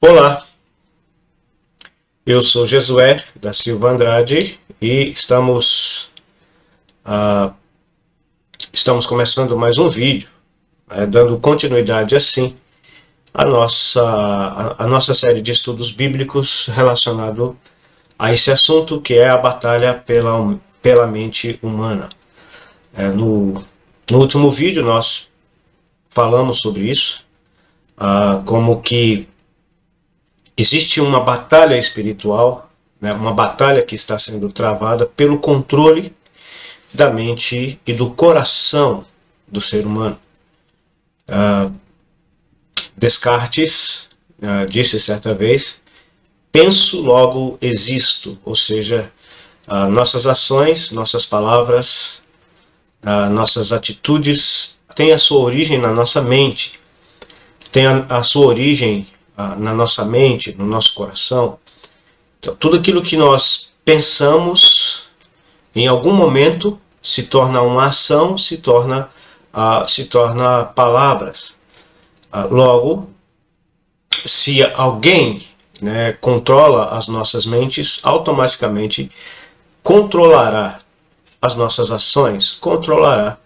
Olá, eu sou Jesué da Silva Andrade e estamos começando mais um vídeo, dando continuidade assim à nossa série de estudos bíblicos relacionado a esse assunto que é a batalha pela mente humana. No último vídeo nós falamos sobre isso, como que existe uma batalha espiritual, uma batalha que está sendo travada pelo controle da mente e do coração do ser humano. Descartes disse certa vez: penso, logo existo, ou seja, nossas ações, nossas palavras, nossas atitudes têm a sua origem na nossa mente, têm a sua origem na nossa mente, no nosso coração. Então, tudo aquilo que nós pensamos, em algum momento, se torna uma ação, se torna palavras. Logo, se alguém controla as nossas mentes, automaticamente controlará as nossas ações, controlará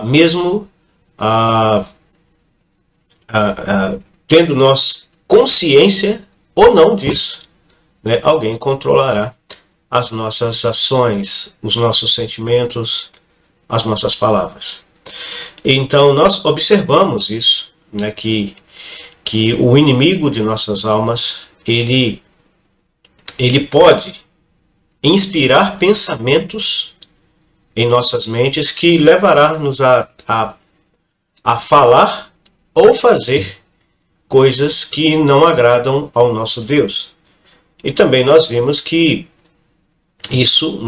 mesmo tendo nós consciência ou não disso, alguém controlará as nossas ações, os nossos sentimentos, as nossas palavras. Então nós observamos isso, que o inimigo de nossas almas, ele pode inspirar pensamentos em nossas mentes que levará-nos a falar ou fazer coisas que não agradam ao nosso Deus. E também nós vimos que isso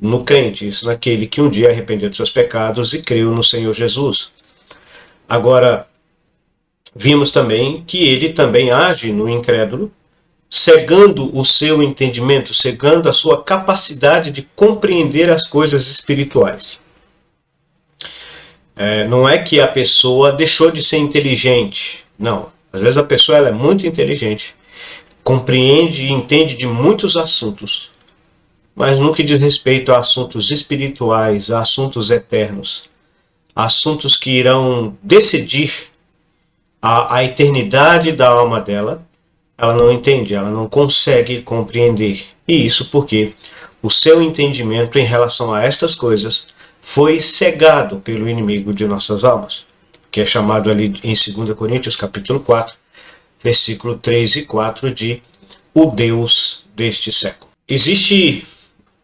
no crente, isso naquele que um dia arrependeu de seus pecados e creu no Senhor Jesus. Agora, vimos também que ele também age no incrédulo, cegando o seu entendimento, cegando a sua capacidade de compreender as coisas espirituais. Não é que a pessoa deixou de ser inteligente. Não. Às vezes a pessoa ela é muito inteligente, compreende e entende de muitos assuntos, mas no que diz respeito a assuntos espirituais, a assuntos eternos, assuntos que irão decidir a eternidade da alma dela, ela não entende, ela não consegue compreender. E isso porque o seu entendimento em relação a estas coisas foi cegado pelo inimigo de nossas almas, que é chamado ali em 2 Coríntios capítulo 4, versículo 3 e 4, de o Deus deste século. Existe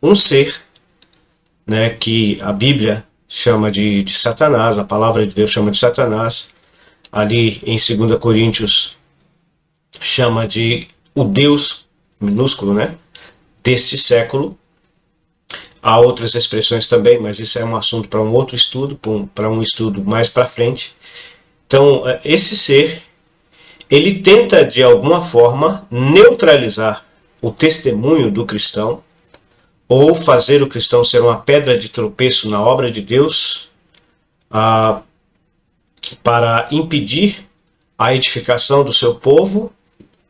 um ser que a Bíblia chama de Satanás, a palavra de Deus chama de Satanás, ali em 2 Coríntios chama de o Deus minúsculo, deste século. Há outras expressões também, mas isso é um assunto para um outro estudo, para um estudo mais para frente. Então, esse ser, ele tenta de alguma forma neutralizar o testemunho do cristão, ou fazer o cristão ser uma pedra de tropeço na obra de Deus, para impedir a edificação do seu povo,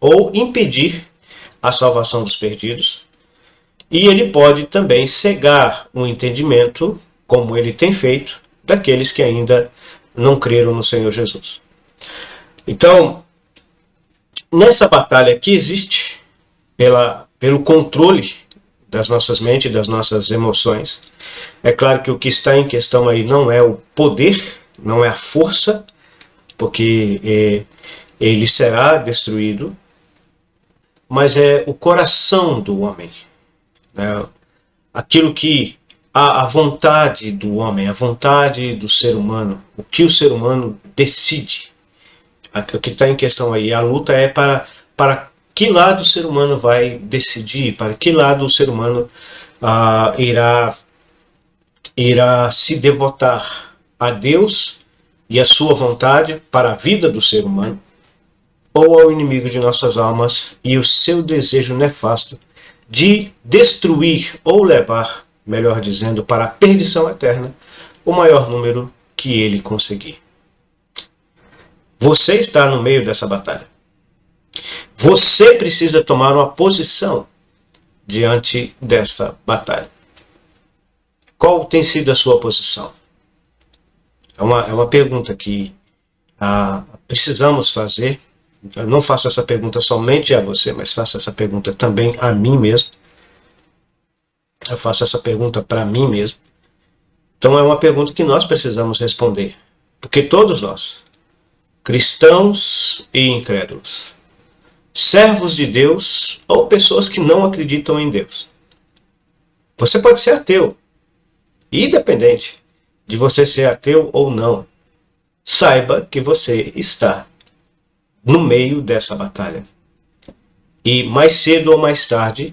ou impedir a salvação dos perdidos. E ele pode também cegar o entendimento, como ele tem feito, daqueles que ainda não creram no Senhor Jesus. Então, nessa batalha que existe pelo controle das nossas mentes, das nossas emoções, é claro que o que está em questão aí não é o poder, não é a força, porque ele será destruído, mas é o coração do homem. Aquilo que a vontade do homem, a vontade do ser humano, o que o ser humano decide. O que está em questão aí, a luta é para que lado o ser humano vai decidir, para que lado o ser humano irá se devotar a Deus e a sua vontade para a vida do ser humano, ou ao inimigo de nossas almas e o seu desejo nefasto de destruir ou levar, melhor dizendo, para a perdição eterna, o maior número que ele conseguir. Você está no meio dessa batalha. Você precisa tomar uma posição diante desta batalha. Qual tem sido a sua posição? É uma pergunta que precisamos fazer. Eu não faço essa pergunta somente a você, mas faço essa pergunta também a mim mesmo. Eu faço essa pergunta para mim mesmo. Então é uma pergunta que nós precisamos responder. Porque todos nós, cristãos e incrédulos, servos de Deus ou pessoas que não acreditam em Deus. Você pode ser ateu, independente de você ser ateu ou não. Saiba que você está no meio dessa batalha. E mais cedo ou mais tarde,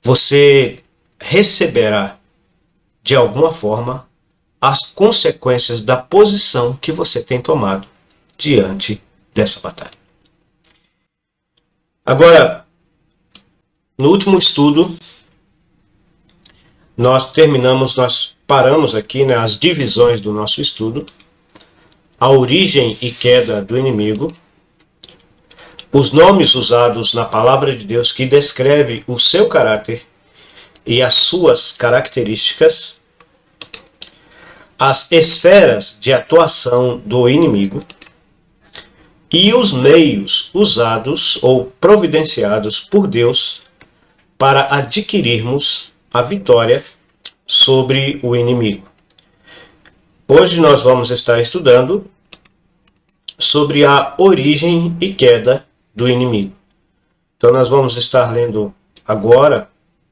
você receberá, de alguma forma, as consequências da posição que você tem tomado diante dessa batalha. Agora, no último estudo, nós paramos aqui nas divisões do nosso estudo, a origem e queda do inimigo, os nomes usados na palavra de Deus que descreve o seu caráter e as suas características, as esferas de atuação do inimigo e os meios usados ou providenciados por Deus para adquirirmos a vitória sobre o inimigo. Hoje nós vamos estar estudando sobre a origem e queda do inimigo. Então nós vamos estar lendo agora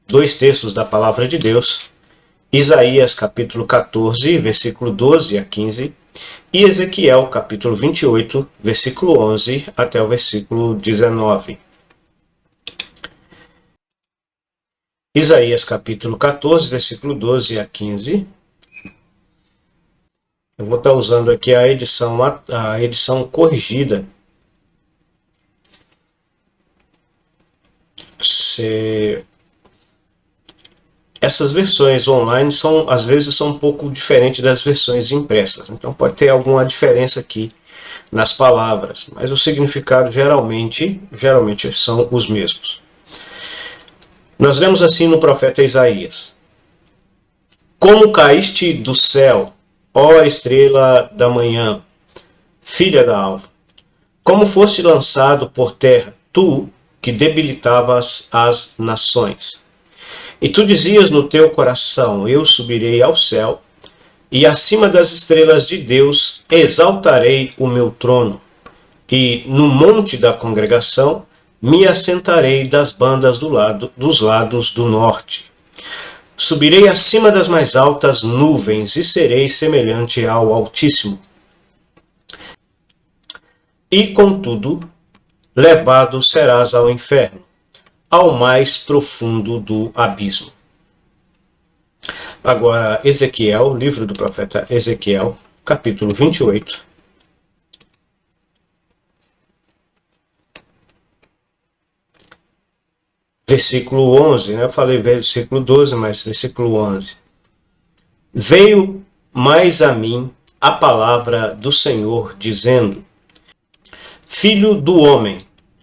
2 textos da palavra de Deus, Isaías capítulo 14, versículo 12 a 15, e Ezequiel capítulo 28, versículo 11 até o versículo 19. Isaías capítulo 14, versículo 12 a 15. Eu vou estar usando aqui a edição corrigida. Essas versões online às vezes são um pouco diferentes das versões impressas. Então pode ter alguma diferença aqui nas palavras, mas o significado geralmente são os mesmos. Nós lemos assim no profeta Isaías: Como caíste do céu, ó estrela da manhã, filha da alva, como foste lançado por terra, tu que debilitavas as nações. E tu dizias no teu coração: eu subirei ao céu, e acima das estrelas de Deus exaltarei o meu trono, e no monte da congregação me assentarei das bandas dos lados do norte. Subirei acima das mais altas nuvens, e serei semelhante ao Altíssimo. E, contudo, levado serás ao inferno, ao mais profundo do abismo. Agora, Ezequiel, livro do profeta Ezequiel, capítulo 28. Versículo 11, né? Eu falei versículo 12, mas versículo 11. Veio mais a mim a palavra do Senhor, dizendo: Filho do homem,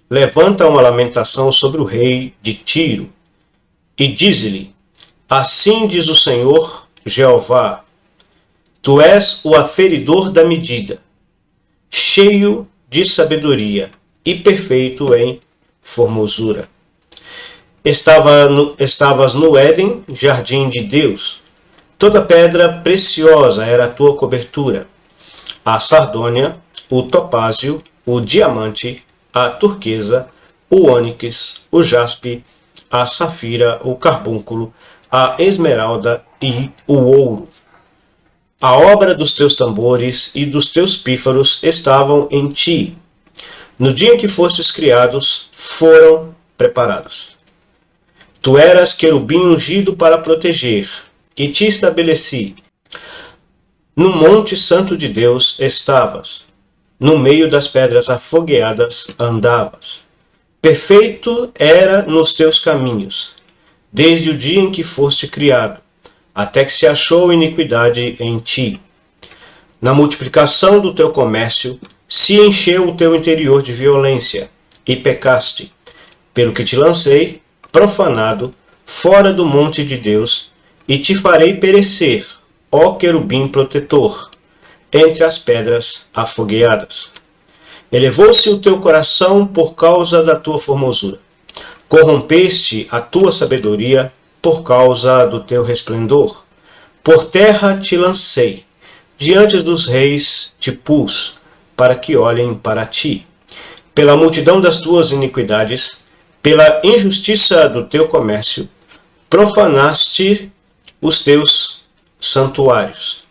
levanta uma lamentação sobre o rei de Tiro, e dize-lhe: Assim diz o Senhor Jeová, tu és o aferidor da medida, cheio de sabedoria e perfeito em formosura. Estavas no Éden, jardim de Deus. Toda pedra preciosa era a tua cobertura: a sardônia, o topázio, o diamante, a turquesa, o ônix, o jaspe, a safira, o carbúnculo, a esmeralda e o ouro. A obra dos teus tambores e dos teus pífaros estavam em ti. No dia em que fostes criados, foram preparados. Tu eras querubim ungido para proteger, e te estabeleci. No monte santo de Deus estavas, no meio das pedras afogueadas andavas. Perfeito era nos teus caminhos, desde o dia em que foste criado, até que se achou iniquidade em ti. Na multiplicação do teu comércio, se encheu o teu interior de violência, e pecaste, pelo que te lancei, profanado, fora do monte de Deus, e te farei perecer, ó querubim protetor, entre as pedras afogueadas. Elevou-se o teu coração por causa da tua formosura. Corrompeste a tua sabedoria por causa do teu resplendor. Por terra te lancei, diante dos reis te pus, para que olhem para ti. Pela multidão das tuas iniquidades, pela injustiça do teu comércio, profanaste os teus santuários.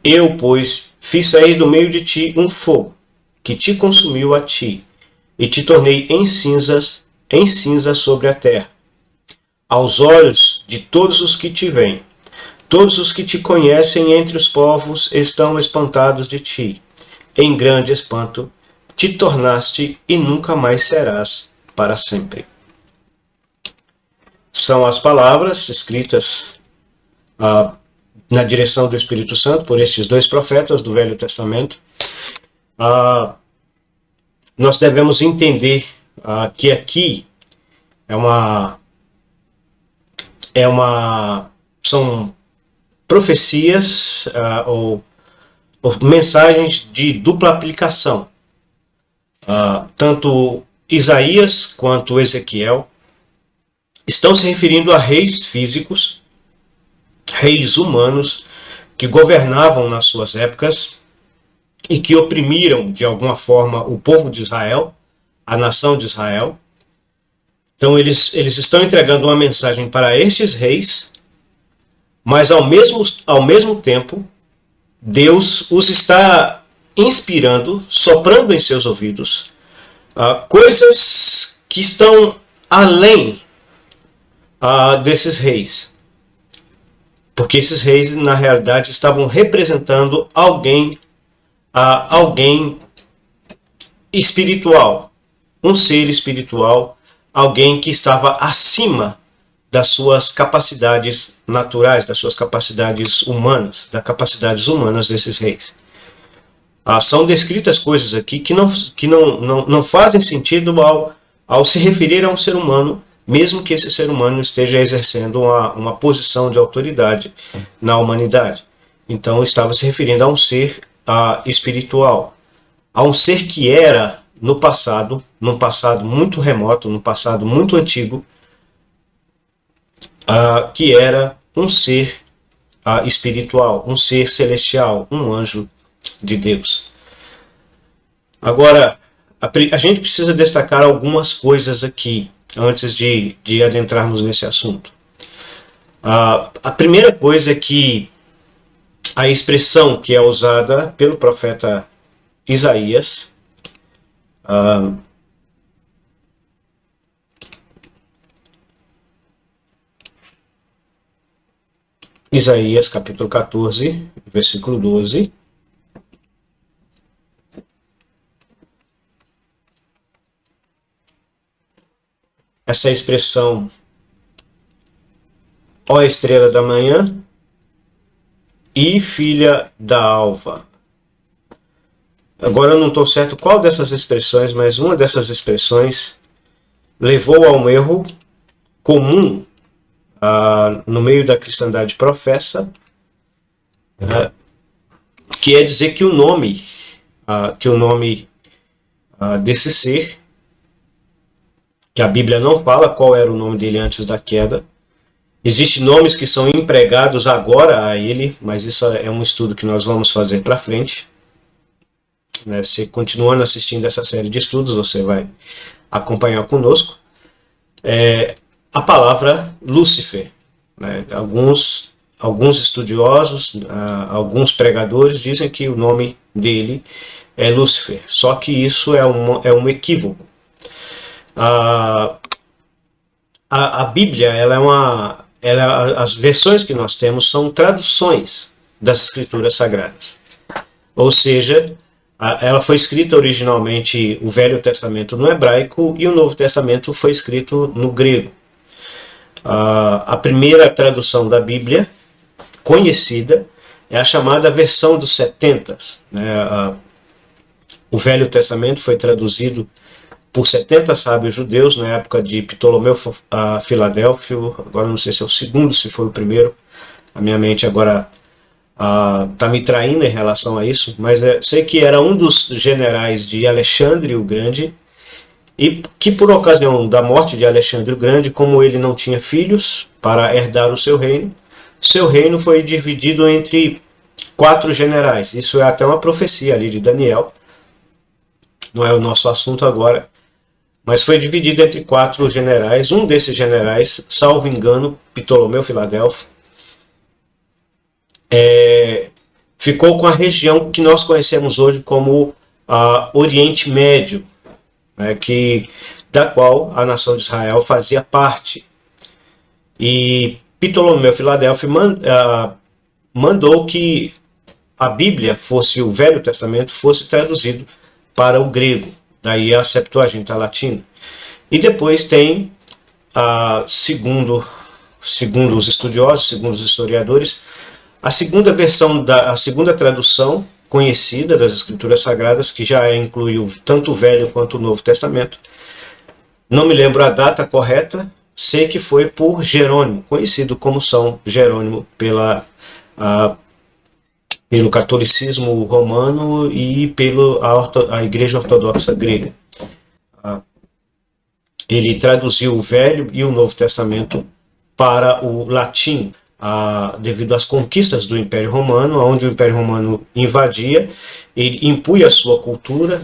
Eu, pois, fiz sair do meio de ti um fogo, que te consumiu a ti, e te tornei em cinza sobre a terra. Aos olhos de todos os que te veem, todos os que te conhecem entre os povos estão espantados de ti. Em grande espanto te tornaste e nunca mais serás para sempre. São as palavras escritas na direção do Espírito Santo por estes dois profetas do Velho Testamento. Nós devemos entender que aqui são profecias ou mensagens de dupla aplicação. Tanto Isaías quanto Ezequiel estão se referindo a reis físicos, reis humanos, que governavam nas suas épocas e que oprimiram de alguma forma o povo de Israel, a nação de Israel. Então eles estão entregando uma mensagem para estes reis, mas ao mesmo tempo Deus os está inspirando, soprando em seus ouvidos coisas que estão além desses reis. Porque esses reis, na realidade, estavam representando alguém espiritual, um ser espiritual, alguém que estava acima das suas capacidades naturais, das suas capacidades humanas, das capacidades humanas desses reis. São descritas coisas aqui que não fazem sentido ao se referir a um ser humano, mesmo que esse ser humano esteja exercendo uma posição de autoridade na humanidade. Então estava se referindo a um ser espiritual, a um ser que era no passado, num passado muito remoto, num passado muito antigo, que era um ser espiritual, um ser celestial, um anjo de Deus. Agora, a gente precisa destacar algumas coisas aqui, antes de adentrarmos nesse assunto. A primeira coisa é que a expressão que é usada pelo profeta Isaías, Isaías capítulo 14, versículo 12. Essa expressão, ó estrela da manhã e filha da alva. Agora eu não estou certo qual dessas expressões, mas uma dessas expressões levou a um erro comum no meio da cristandade professa, que é dizer que o nome desse ser, que a Bíblia não fala qual era o nome dele antes da queda. Existem nomes que são empregados agora a ele, mas isso é um estudo que nós vamos fazer para frente. Você continuando assistindo essa série de estudos, você vai acompanhar conosco. A palavra Lúcifer. Alguns estudiosos, alguns pregadores dizem que o nome dele é Lúcifer. Só que isso é um equívoco. A Bíblia, as versões que nós temos são traduções das Escrituras Sagradas. Ou seja, ela foi escrita originalmente, o Velho Testamento no hebraico e o Novo Testamento foi escrito no grego. A primeira tradução da Bíblia conhecida é a chamada versão dos 70. Né? O Velho Testamento foi traduzido por 70 sábios judeus na época de Ptolomeu Filadélfio. Agora não sei se é o segundo, se foi o primeiro. A minha mente agora está me traindo em relação a isso, mas sei que era um dos generais de Alexandre o Grande, e que por ocasião da morte de Alexandre o Grande, como ele não tinha filhos para herdar o seu reino foi dividido entre 4 generais. Isso é até uma profecia ali de Daniel, não é o nosso assunto agora, mas foi dividido entre 4 generais. Um desses generais, salvo engano, Ptolomeu Filadelfo, ficou com a região que nós conhecemos hoje como Oriente Médio, né, da qual a nação de Israel fazia parte. E Ptolomeu Filadelfo mandou que a Bíblia, o Velho Testamento, fosse traduzido para o grego, daí a Septuaginta latina. E depois tem, segundo os estudiosos, segundo os historiadores, a segunda tradução conhecida das Escrituras Sagradas, que já incluiu tanto o Velho quanto o Novo Testamento. Não me lembro a data correta, sei que foi por Jerônimo, conhecido como São Jerônimo pelo catolicismo romano e pela Igreja Ortodoxa grega. Ele traduziu o Velho e o Novo Testamento para o latim, devido às conquistas do Império Romano, onde o Império Romano invadia, ele impunha a sua cultura.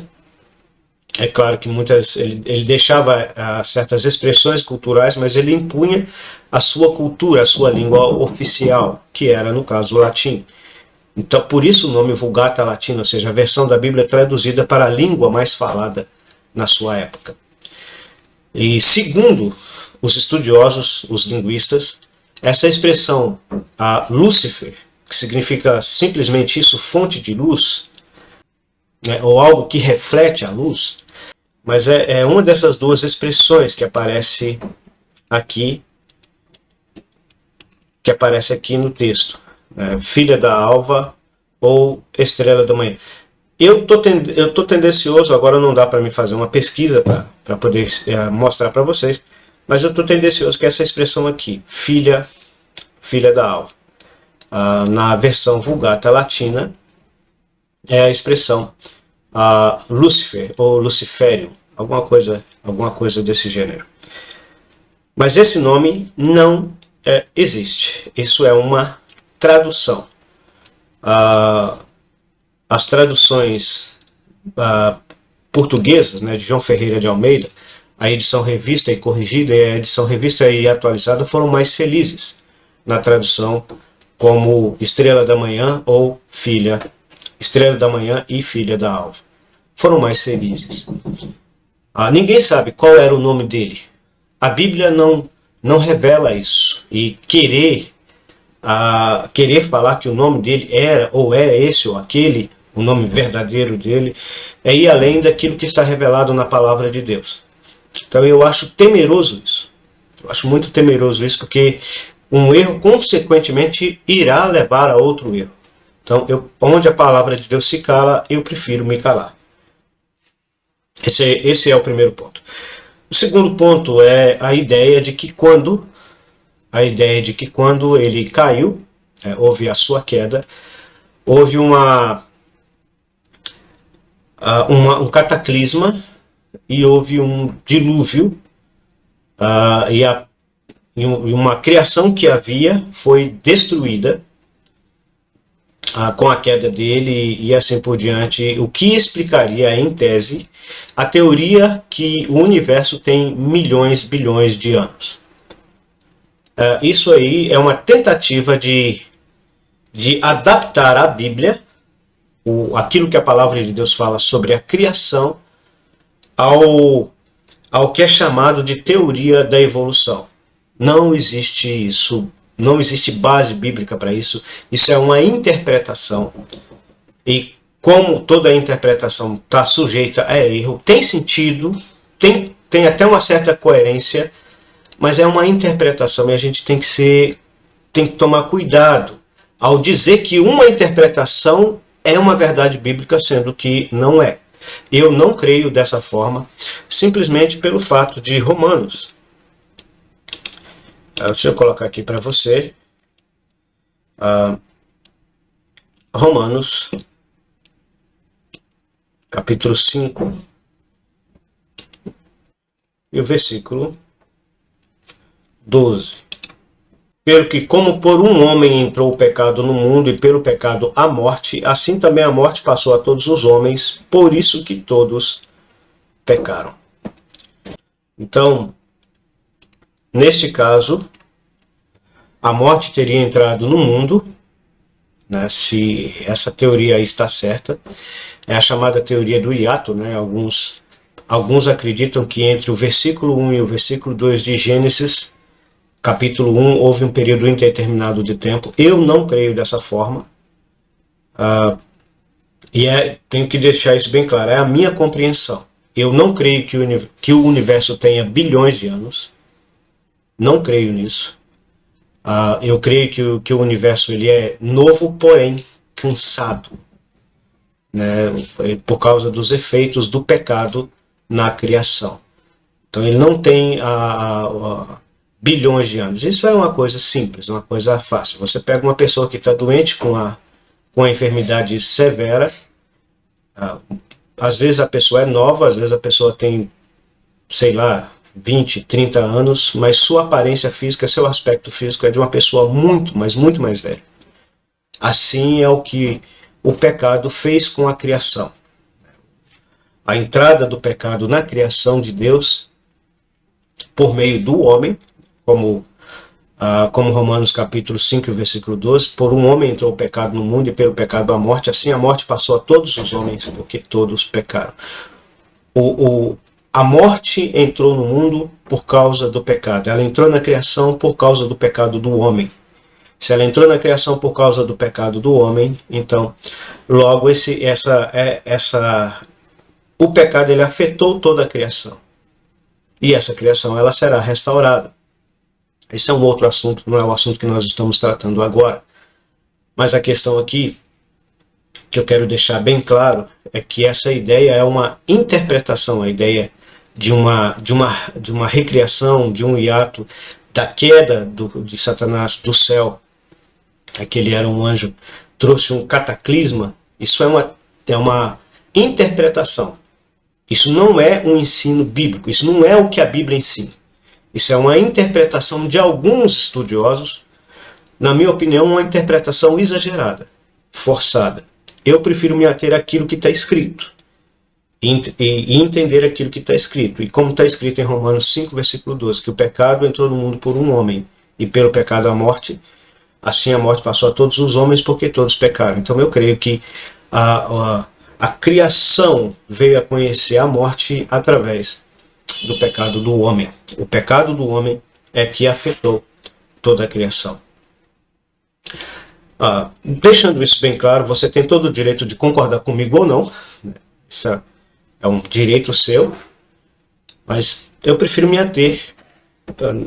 É claro que ele deixava certas expressões culturais, mas ele impunha a sua cultura, a sua língua oficial, que era, no caso, o latim. Então, por isso o nome Vulgata Latina, ou seja, a versão da Bíblia traduzida para a língua mais falada na sua época. E segundo os estudiosos, os linguistas, essa expressão, Lúcifer, que significa simplesmente isso, fonte de luz, né, ou algo que reflete a luz, mas é uma dessas duas expressões que aparece aqui no texto, né, filha da alva ou estrela da manhã. Eu tô tendencioso, agora não dá para me fazer uma pesquisa para poder mostrar para vocês, mas eu estou tendencioso que essa expressão aqui, filha da alva, na versão Vulgata Latina, é a expressão Lúcifer ou Lucifério, alguma coisa desse gênero. Mas esse nome não existe. Isso é uma tradução. As traduções portuguesas, né, de João Ferreira de Almeida, a edição revista e corrigida e a edição revista e atualizada foram mais felizes na tradução como Estrela da Manhã ou Estrela da Manhã e Filha da Alva. Foram mais felizes. Ninguém sabe qual era o nome dele. A Bíblia não revela isso. E querer falar que o nome dele era ou é esse ou aquele, o nome verdadeiro dele, é ir além daquilo que está revelado na palavra de Deus. Então eu acho temeroso isso. Eu acho muito temeroso isso, porque um erro consequentemente irá levar a outro erro. Então, onde a palavra de Deus se cala, eu prefiro me calar. Esse é o primeiro ponto. O segundo ponto é a ideia de que quando ele caiu, houve a sua queda, houve um cataclisma e houve um dilúvio, e uma criação que havia foi destruída com a queda dele e assim por diante, o que explicaria, em tese, a teoria que o universo tem bilhões de anos. Isso aí é uma tentativa de adaptar a Bíblia, aquilo que a palavra de Deus fala sobre a criação, ao que é chamado de teoria da evolução. Não existe isso, não existe base bíblica para isso. Isso é uma interpretação. E como toda interpretação está sujeita a erro, tem sentido, tem até uma certa coerência, mas é uma interpretação e a gente tem que tomar cuidado ao dizer que uma interpretação é uma verdade bíblica, sendo que não é. Eu não creio dessa forma, simplesmente pelo fato de Romanos. Deixa eu colocar aqui para você. Romanos, capítulo 5, e o versículo 12. Pelo que, como por um homem entrou o pecado no mundo, e pelo pecado a morte, assim também a morte passou a todos os homens, por isso que todos pecaram. Então, neste caso, a morte teria entrado no mundo, né, se essa teoria está certa. É a chamada teoria do hiato, né? Alguns acreditam que entre o versículo 1 e o versículo 2 de Gênesis, capítulo 1, houve um período indeterminado de tempo. Eu não creio dessa forma. Tenho que deixar isso bem claro. É a minha compreensão. Eu não creio que o universo tenha bilhões de anos. Não creio nisso. Eu creio que o universo ele é novo, porém cansado, né, por causa dos efeitos do pecado na criação. Então ele não tem bilhões de anos. Isso é uma coisa simples, uma coisa fácil. Você pega uma pessoa que está doente com a enfermidade severa, às vezes a pessoa é nova, às vezes a pessoa tem, sei lá, 20, 30 anos, mas sua aparência física, seu aspecto físico é de uma pessoa muito, mas muito mais velha. Assim é o que o pecado fez com a criação. A entrada do pecado na criação de Deus, por meio do homem, como Romanos capítulo 5, versículo 12, por um homem entrou o pecado no mundo e pelo pecado a morte, assim a morte passou a todos os homens, porque todos pecaram. A morte entrou no mundo por causa do pecado. Ela entrou na criação por causa do pecado do homem. Se ela entrou na criação por causa do pecado do homem, então, logo o pecado ele afetou toda a criação. E essa criação ela será restaurada. Esse é um outro assunto, não é o assunto que nós estamos tratando agora. Mas a questão aqui que eu quero deixar bem claro é que essa ideia é uma interpretação, a ideia de uma recriação, de um hiato, da queda de Satanás do céu, que ele era um anjo, trouxe um cataclisma. Isso é uma interpretação. Isso não é um ensino bíblico, isso não é o que a Bíblia ensina. Isso é uma interpretação de alguns estudiosos, na minha opinião, uma interpretação exagerada, forçada. Eu prefiro me ater àquilo que está escrito e entender aquilo que está escrito. E como está escrito em Romanos 5, versículo 12, que o pecado entrou no mundo por um homem, e pelo pecado a morte, assim a morte passou a todos os homens, porque todos pecaram. Então eu creio que a criação veio a conhecer a morte através do pecado do homem. O pecado do homem é que afetou toda a criação. Deixando isso bem claro, você tem todo o direito de concordar comigo ou não. Isso é um direito seu, mas eu prefiro me ater.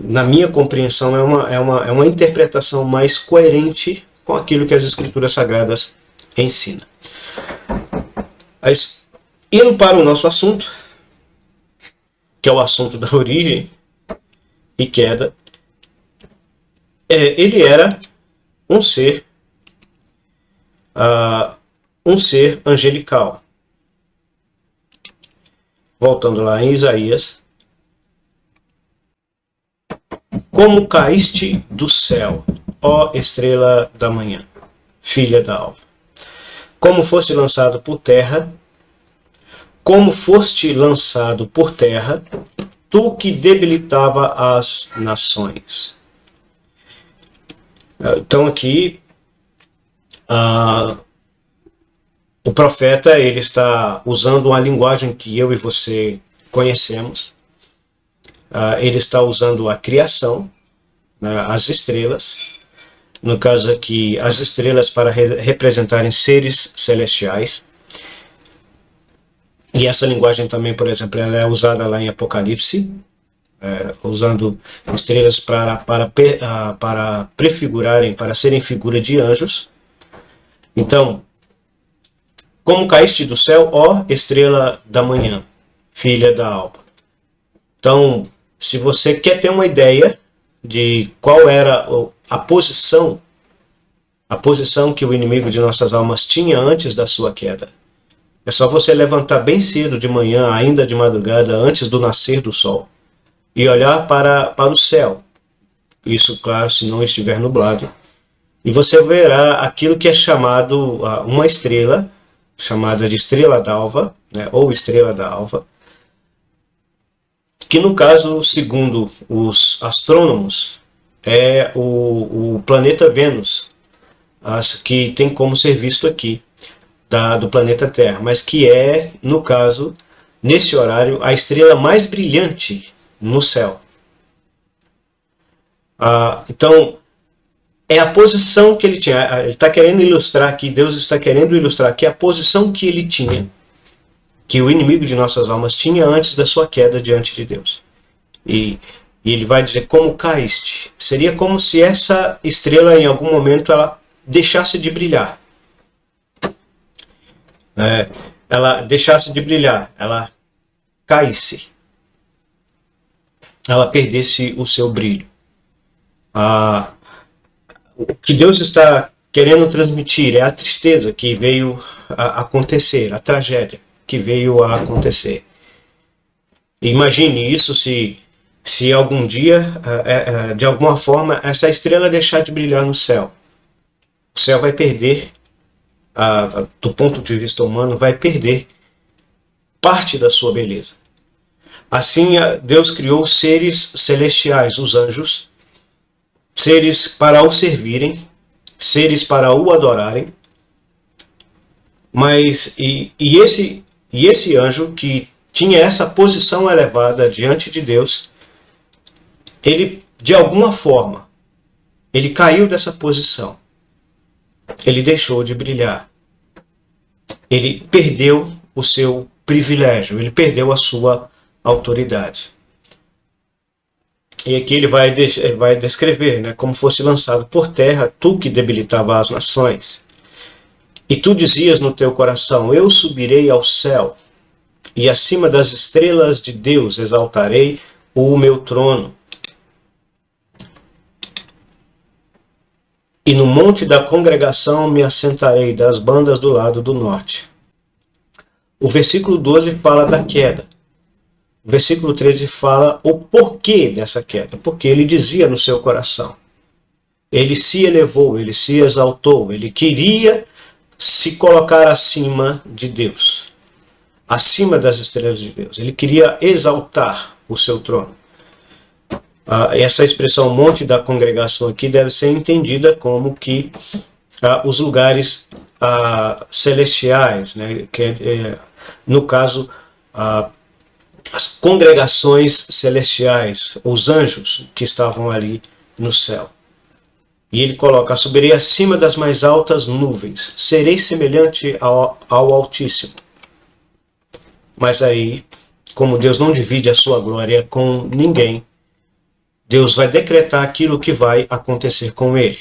Na minha compreensão, é uma interpretação mais coerente com aquilo que as Escrituras Sagradas ensinam. Mas, indo para o nosso assunto, que é o assunto da origem e queda, ele era um ser angelical. Voltando lá em Isaías. Como caíste do céu, ó estrela da manhã, filha da alva. Como foste lançado por terra, tu que debilitava as nações. Então aqui, o profeta ele está usando uma linguagem que eu e você conhecemos. Ele está usando a criação, né, as estrelas, no caso aqui as estrelas para representarem seres celestiais. E essa linguagem também, por exemplo, ela é usada lá em Apocalipse, usando estrelas para prefigurarem, para serem figura de anjos. Então, como caíste do céu, ó estrela da manhã, filha da alva. Então, se você quer ter uma ideia de qual era a posição que o inimigo de nossas almas tinha antes da sua queda, é só você levantar bem cedo de manhã, ainda de madrugada, antes do nascer do sol, e olhar para o céu. Isso, claro, se não estiver nublado. E você verá aquilo que é chamado uma estrela, chamada de estrela d'alva, né, ou estrela da alva, que no caso, segundo os astrônomos, é o planeta Vênus, que tem como ser visto aqui, do planeta Terra, mas que é, no caso, nesse horário, a estrela mais brilhante no céu. Então, é a posição que ele tinha. Ele está querendo ilustrar aqui, Deus está querendo ilustrar aqui a posição que ele tinha, que o inimigo de nossas almas tinha antes da sua queda diante de Deus. E ele vai dizer como caíste. Seria como se essa estrela, em algum momento, ela deixasse de brilhar. Ela deixasse de brilhar, ela caísse, ela perdesse o seu brilho. O que Deus está querendo transmitir é a tristeza que veio a acontecer, a tragédia que veio a acontecer. Imagine isso se algum dia, de alguma forma, essa estrela deixar de brilhar no céu. O céu vai perder, do ponto de vista humano, vai perder parte da sua beleza. Assim, Deus criou seres celestiais, os anjos, seres para o servirem, seres para o adorarem, mas esse anjo que tinha essa posição elevada diante de Deus, ele, de alguma forma, ele caiu dessa posição. Ele deixou de brilhar. Ele perdeu o seu privilégio, ele perdeu a sua autoridade. E aqui ele vai descrever, né, como fosse lançado por terra, tu que debilitava as nações. E tu dizias no teu coração, eu subirei ao céu, e acima das estrelas de Deus exaltarei o meu trono. E no monte da congregação me assentarei das bandas do lado do norte. O versículo 12 fala da queda. O versículo 13 fala o porquê dessa queda. Porque ele dizia no seu coração. Ele se elevou, ele se exaltou, ele queria se colocar acima de Deus. Acima das estrelas de Deus. Ele queria exaltar o seu trono. Essa expressão monte da congregação aqui deve ser entendida como que os lugares celestiais, né, no caso, as congregações celestiais, os anjos que estavam ali no céu. E ele coloca, subirei acima das mais altas nuvens, serei semelhante ao Altíssimo. Mas aí, como Deus não divide a sua glória com ninguém, Deus vai decretar aquilo que vai acontecer com ele.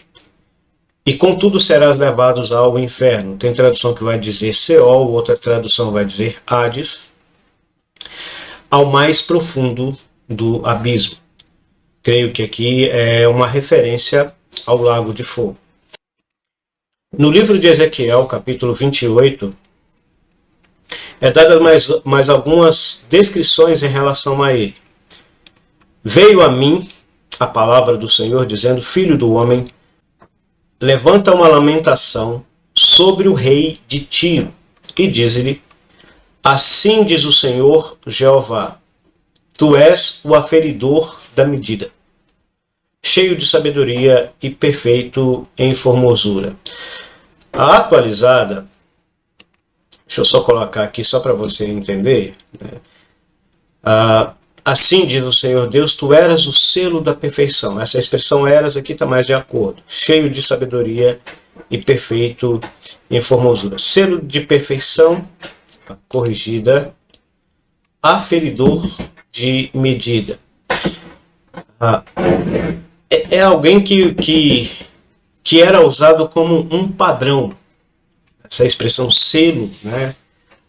E contudo serás levados ao inferno. Tem tradução que vai dizer Seol, outra tradução vai dizer Hades, ao mais profundo do abismo. Creio que aqui é uma referência ao lago de fogo. No livro de Ezequiel, capítulo 28, é dada mais algumas descrições em relação a ele. Veio a mim a palavra do Senhor, dizendo, filho do homem, levanta uma lamentação sobre o rei de Tiro, e diz-lhe, assim diz o Senhor Jeová, tu és o aferidor da medida, cheio de sabedoria e perfeito em formosura. A atualizada, deixa eu só colocar aqui só para você entender, né? Assim diz o Senhor Deus, tu eras o selo da perfeição. Essa expressão eras aqui está mais de acordo. Cheio de sabedoria e perfeito em formosura. Selo de perfeição, corrigida, aferidor de medida. ah, é alguém que era usado como um padrão. Essa expressão selo, né?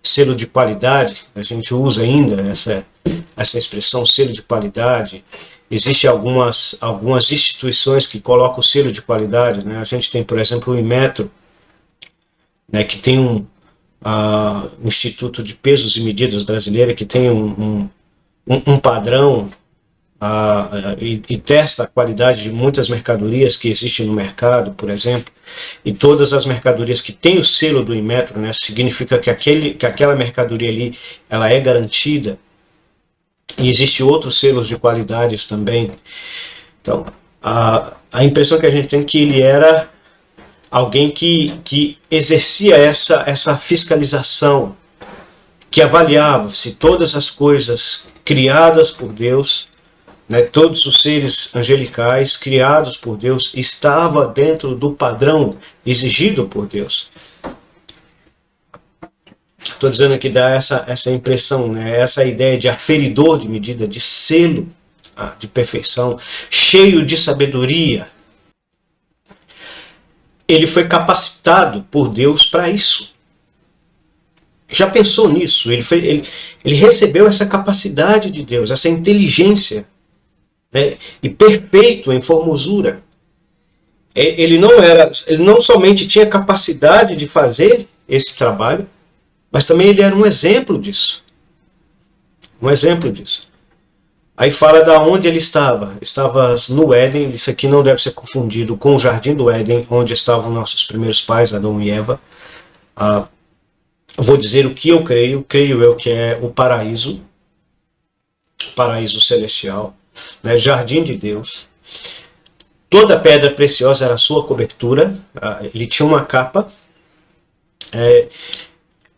Selo de qualidade, a gente usa ainda essa expressão selo de qualidade. Existem algumas instituições que colocam o selo de qualidade, né? A gente tem, por exemplo, o Inmetro, né, que tem um Instituto de Pesos e Medidas Brasileira, que tem um padrão e testa a qualidade de muitas mercadorias que existem no mercado, por exemplo, e todas as mercadorias que têm o selo do Inmetro, né, significa que aquela mercadoria ali ela é garantida, e existem outros selos de qualidades também. Então, a impressão que a gente tem é que ele era alguém que exercia essa fiscalização, que avaliava se todas as coisas criadas por Deus, né, todos os seres angelicais criados por Deus, estavam dentro do padrão exigido por Deus. Estou dizendo aqui dá essa impressão, né, essa ideia de aferidor de medida, de selo de perfeição, cheio de sabedoria. Ele foi capacitado por Deus para isso. Já pensou nisso? Ele recebeu essa capacidade de Deus, essa inteligência, né? E perfeito em formosura. Ele não somente tinha capacidade de fazer esse trabalho, mas também ele era um exemplo disso. Um exemplo disso. Aí fala da onde ele estava. Estava no Éden. Isso aqui não deve ser confundido com o Jardim do Éden, onde estavam nossos primeiros pais, Adão e Eva. Vou dizer o que eu creio. Creio eu que é o paraíso celestial, né? Jardim de Deus. Toda pedra preciosa era a sua cobertura. Ele tinha uma capa.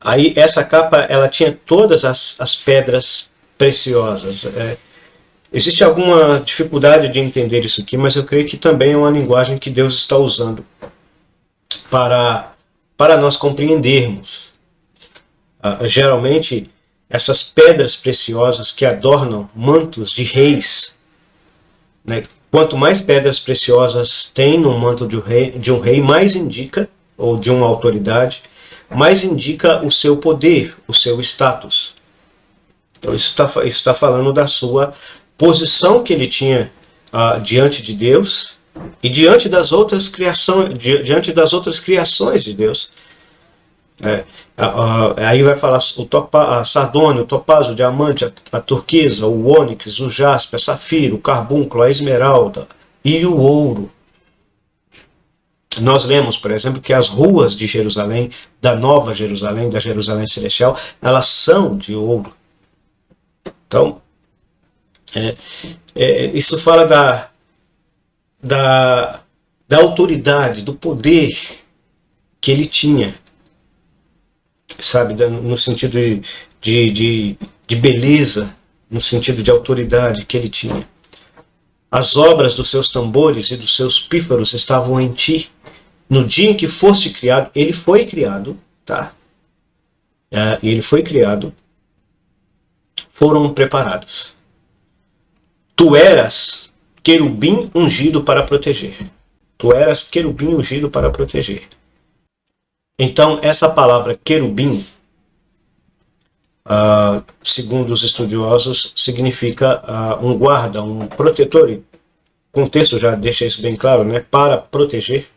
Aí essa capa ela tinha todas as pedras preciosas. Existe alguma dificuldade de entender isso aqui, mas eu creio que também é uma linguagem que Deus está usando para nós compreendermos. Geralmente, essas pedras preciosas que adornam mantos de reis, né? Quanto mais pedras preciosas tem no manto de um rei, mais indica, ou de uma autoridade, mais indica o seu poder, o seu status. Então isso está falando da sua posição que ele tinha diante de Deus e diante das outras criações de Deus. Aí vai falar a sardônio, o topázio, o diamante, a turquesa, o ônix, o jaspe, a safiro, o carbúnculo, a esmeralda e o ouro. Nós lemos, por exemplo, que as ruas de Jerusalém, da Nova Jerusalém, da Jerusalém Celestial, elas são de ouro. Então, isso fala da autoridade, do poder que ele tinha, sabe, no sentido de beleza, no sentido de autoridade que ele tinha. As obras dos seus tambores e dos seus pífaros estavam em ti. No dia em que foste criado, ele foi criado, tá? Ele foi criado, foram preparados. Tu eras querubim ungido para proteger. Tu eras querubim ungido para proteger. Então, essa palavra querubim, segundo os estudiosos, significa um guarda, um protetor. O contexto já deixa isso bem claro, né? Para proteger.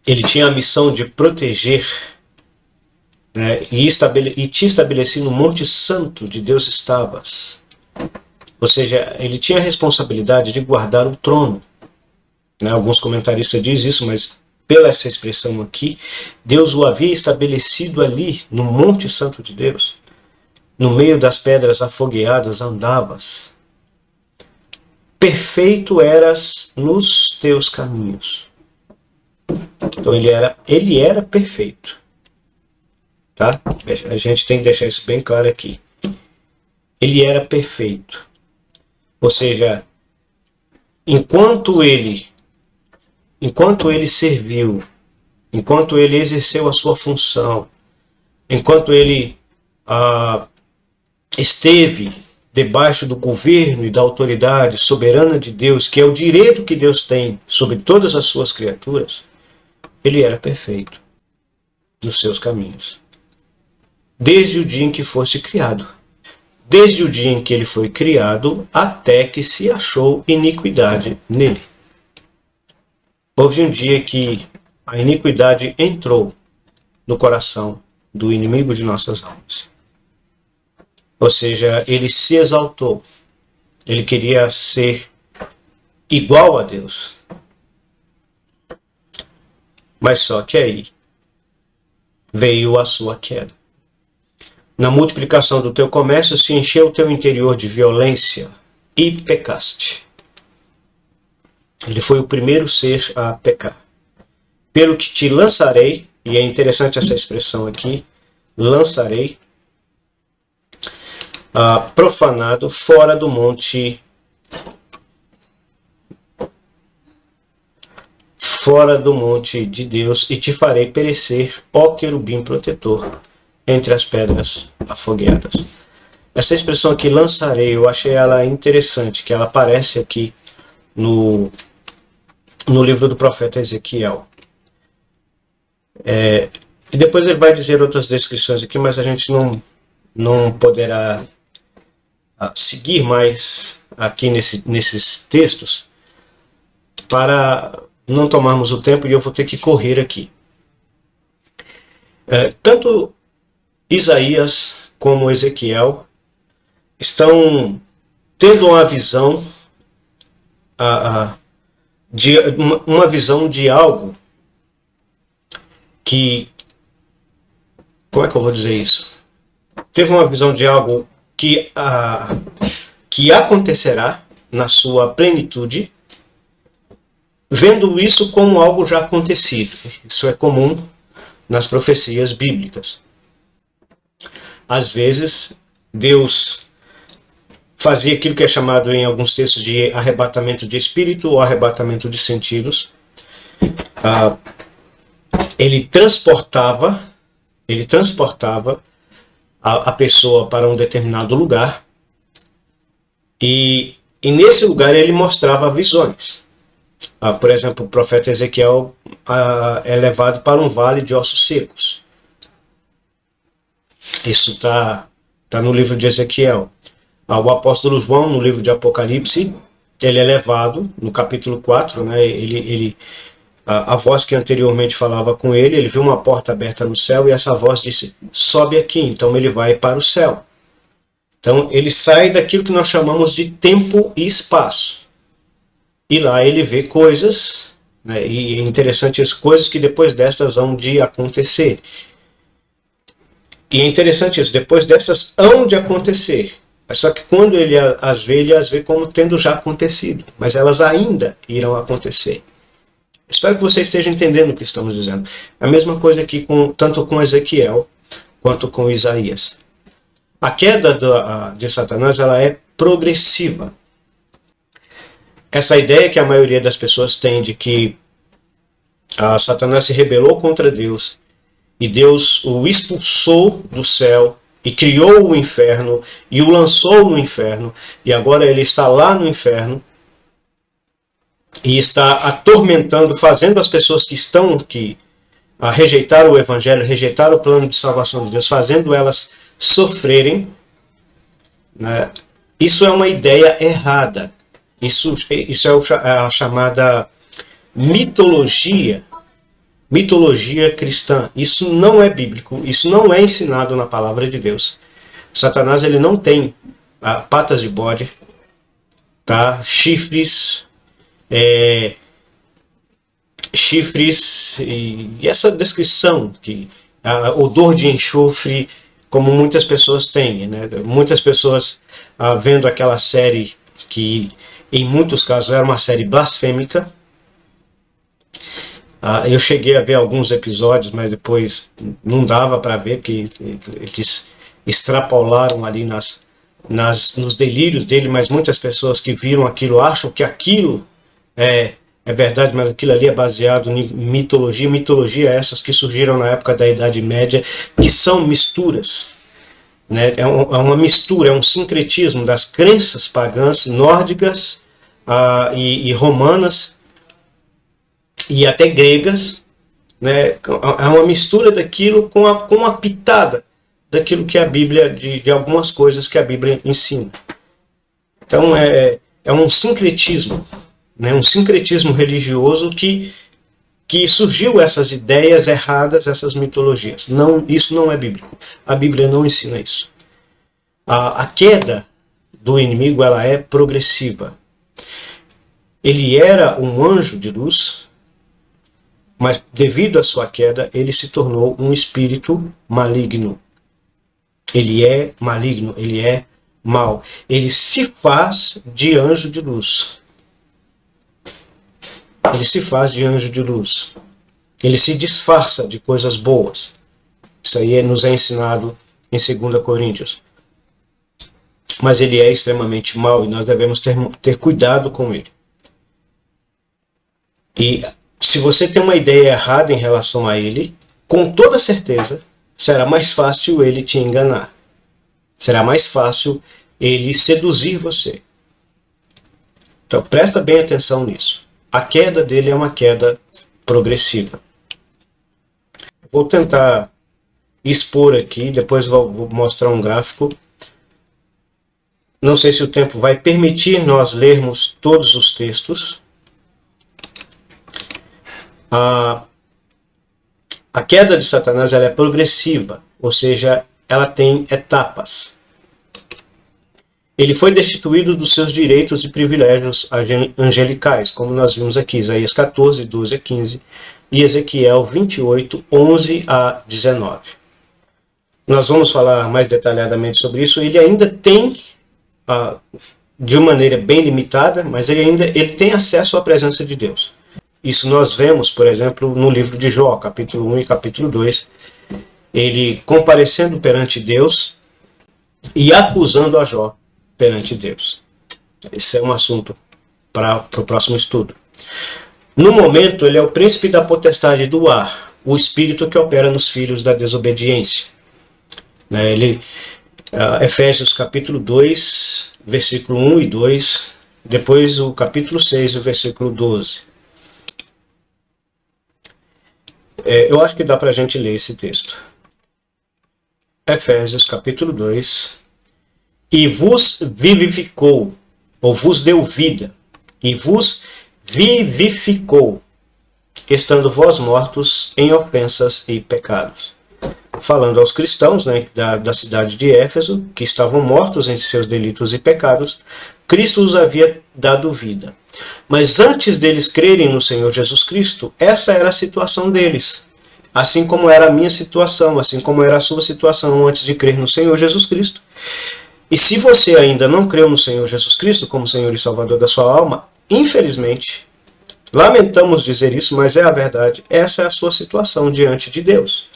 Ele tinha a missão de proteger, né? E te estabeleci no Monte Santo de Deus estavas. Ou seja, ele tinha a responsabilidade de guardar o trono, né? Alguns comentaristas dizem isso, mas pela essa expressão aqui, Deus o havia estabelecido ali, no Monte Santo de Deus. No meio das pedras afogueadas andavas. Perfeito eras nos teus caminhos. Então ele era perfeito. Tá? A gente tem que deixar isso bem claro aqui. Ele era perfeito. Ou seja, enquanto ele serviu, enquanto ele exerceu a sua função, enquanto ele esteve debaixo do governo e da autoridade soberana de Deus, que é o direito que Deus tem sobre todas as suas criaturas, ele era perfeito nos seus caminhos. Desde o dia em que fosse criado. Desde o dia em que ele foi criado até que se achou iniquidade nele. Houve um dia que a iniquidade entrou no coração do inimigo de nossas almas. Ou seja, ele se exaltou. Ele queria ser igual a Deus. Mas só que aí veio a sua queda. Na multiplicação do teu comércio se encheu o teu interior de violência e pecaste. Ele foi o primeiro ser a pecar. Pelo que te lançarei, e é interessante essa expressão aqui, lançarei, profanado fora do monte de Deus, e te farei perecer, ó querubim protetor, entre as pedras afogueadas. Essa expressão aqui, lançarei, eu achei ela interessante, que ela aparece aqui no livro do profeta Ezequiel. E depois ele vai dizer outras descrições aqui, mas a gente não poderá seguir mais aqui nesses textos para não tomarmos o tempo, e eu vou ter que correr aqui. Tanto Isaías como Ezequiel estão tendo uma visão, uma visão de algo que, como é que eu vou dizer isso? Teve uma visão de algo que acontecerá na sua plenitude, vendo isso como algo já acontecido. Isso é comum nas profecias bíblicas. Às vezes, Deus fazia aquilo que é chamado em alguns textos de arrebatamento de espírito ou arrebatamento de sentidos. Ele transportava a pessoa para um determinado lugar, e nesse lugar ele mostrava visões. Por exemplo, o profeta Ezequiel é levado para um vale de ossos secos. Isso está no livro de Ezequiel. O apóstolo João, no livro de Apocalipse, ele é levado, no capítulo 4, né, a voz que anteriormente falava com ele viu uma porta aberta no céu, e essa voz disse, sobe aqui. Então ele vai para o céu. Então ele sai daquilo que nós chamamos de tempo e espaço. E lá ele vê coisas, né, e é interessante as coisas que depois destas hão de acontecer. E é interessante isso, depois dessas hão de acontecer. Só que quando ele as vê como tendo já acontecido. Mas elas ainda irão acontecer. Espero que você esteja entendendo o que estamos dizendo. A mesma coisa aqui, tanto com Ezequiel quanto com Isaías. A queda de Satanás, ela é progressiva. Essa ideia que a maioria das pessoas tem de que Satanás se rebelou contra Deus, e Deus o expulsou do céu e criou o inferno e o lançou no inferno, e agora ele está lá no inferno e está atormentando, fazendo as pessoas que rejeitaram o evangelho, rejeitaram o plano de salvação de Deus, fazendo elas sofrerem, né? Isso é uma ideia errada. Isso é a chamada mitologia cristã. Isso não é bíblico, isso não é ensinado na palavra de Deus. Satanás, ele não tem patas de bode, tá? Chifres e essa descrição, odor de enxofre, como muitas pessoas têm, né? Muitas pessoas vendo aquela série que em muitos casos era uma série blasfêmica. Eu cheguei a ver alguns episódios, mas depois não dava para ver, porque eles extrapolaram ali nos delírios dele, mas muitas pessoas que viram aquilo acham que aquilo é verdade, mas aquilo ali é baseado em mitologia essas que surgiram na época da Idade Média, que são misturas. né? É uma mistura, é um sincretismo das crenças pagãs nórdicas e romanas e até gregas, né? É uma mistura daquilo com uma pitada daquilo que a Bíblia, de algumas coisas que a Bíblia ensina. Então é um sincretismo, né? Um sincretismo religioso que surgiu essas ideias erradas, essas mitologias. Não, isso não é bíblico. A Bíblia não ensina isso. A queda do inimigo, ela é progressiva. Ele era um anjo de luz, mas devido à sua queda, ele se tornou um espírito maligno. Ele é maligno, ele é mau. Ele se faz de anjo de luz. Ele se faz de anjo de luz. Ele se disfarça de coisas boas. Isso aí nos é ensinado em 2 Coríntios. Mas ele é extremamente mau e nós devemos ter cuidado com ele. E se você tem uma ideia errada em relação a ele, com toda certeza, será mais fácil ele te enganar. Será mais fácil ele seduzir você. Então presta bem atenção nisso. A queda dele é uma queda progressiva. Vou tentar expor aqui, depois vou mostrar um gráfico. Não sei se o tempo vai permitir nós lermos todos os textos. A queda de Satanás, ela é progressiva, ou seja, ela tem etapas. Ele foi destituído dos seus direitos e privilégios angelicais, como nós vimos aqui, Isaías 14, 12 a 15 e Ezequiel 28, 11 a 19. Nós vamos falar mais detalhadamente sobre isso. Ele ainda tem, de uma maneira bem limitada, mas ele tem acesso à presença de Deus. Isso nós vemos, por exemplo, no livro de Jó, capítulo 1 e capítulo 2, ele comparecendo perante Deus e acusando a Jó perante Deus. Esse é um assunto para o próximo estudo. No momento, ele é o príncipe da potestade do ar, o espírito que opera nos filhos da desobediência. Efésios capítulo 2, versículo 1 e 2, depois o capítulo 6, o versículo 12. Eu acho que dá para a gente ler esse texto. Efésios capítulo 2. E vos vivificou, ou vos deu vida, e vos vivificou, estando vós mortos em ofensas e pecados. Falando aos cristãos, né, da cidade de Éfeso, que estavam mortos em seus delitos e pecados, Cristo os havia dado vida. Mas antes deles crerem no Senhor Jesus Cristo, essa era a situação deles. Assim como era a minha situação, assim como era a sua situação antes de crer no Senhor Jesus Cristo. E se você ainda não creu no Senhor Jesus Cristo como Senhor e Salvador da sua alma, infelizmente, lamentamos dizer isso, mas é a verdade, essa é a sua situação diante de Deus.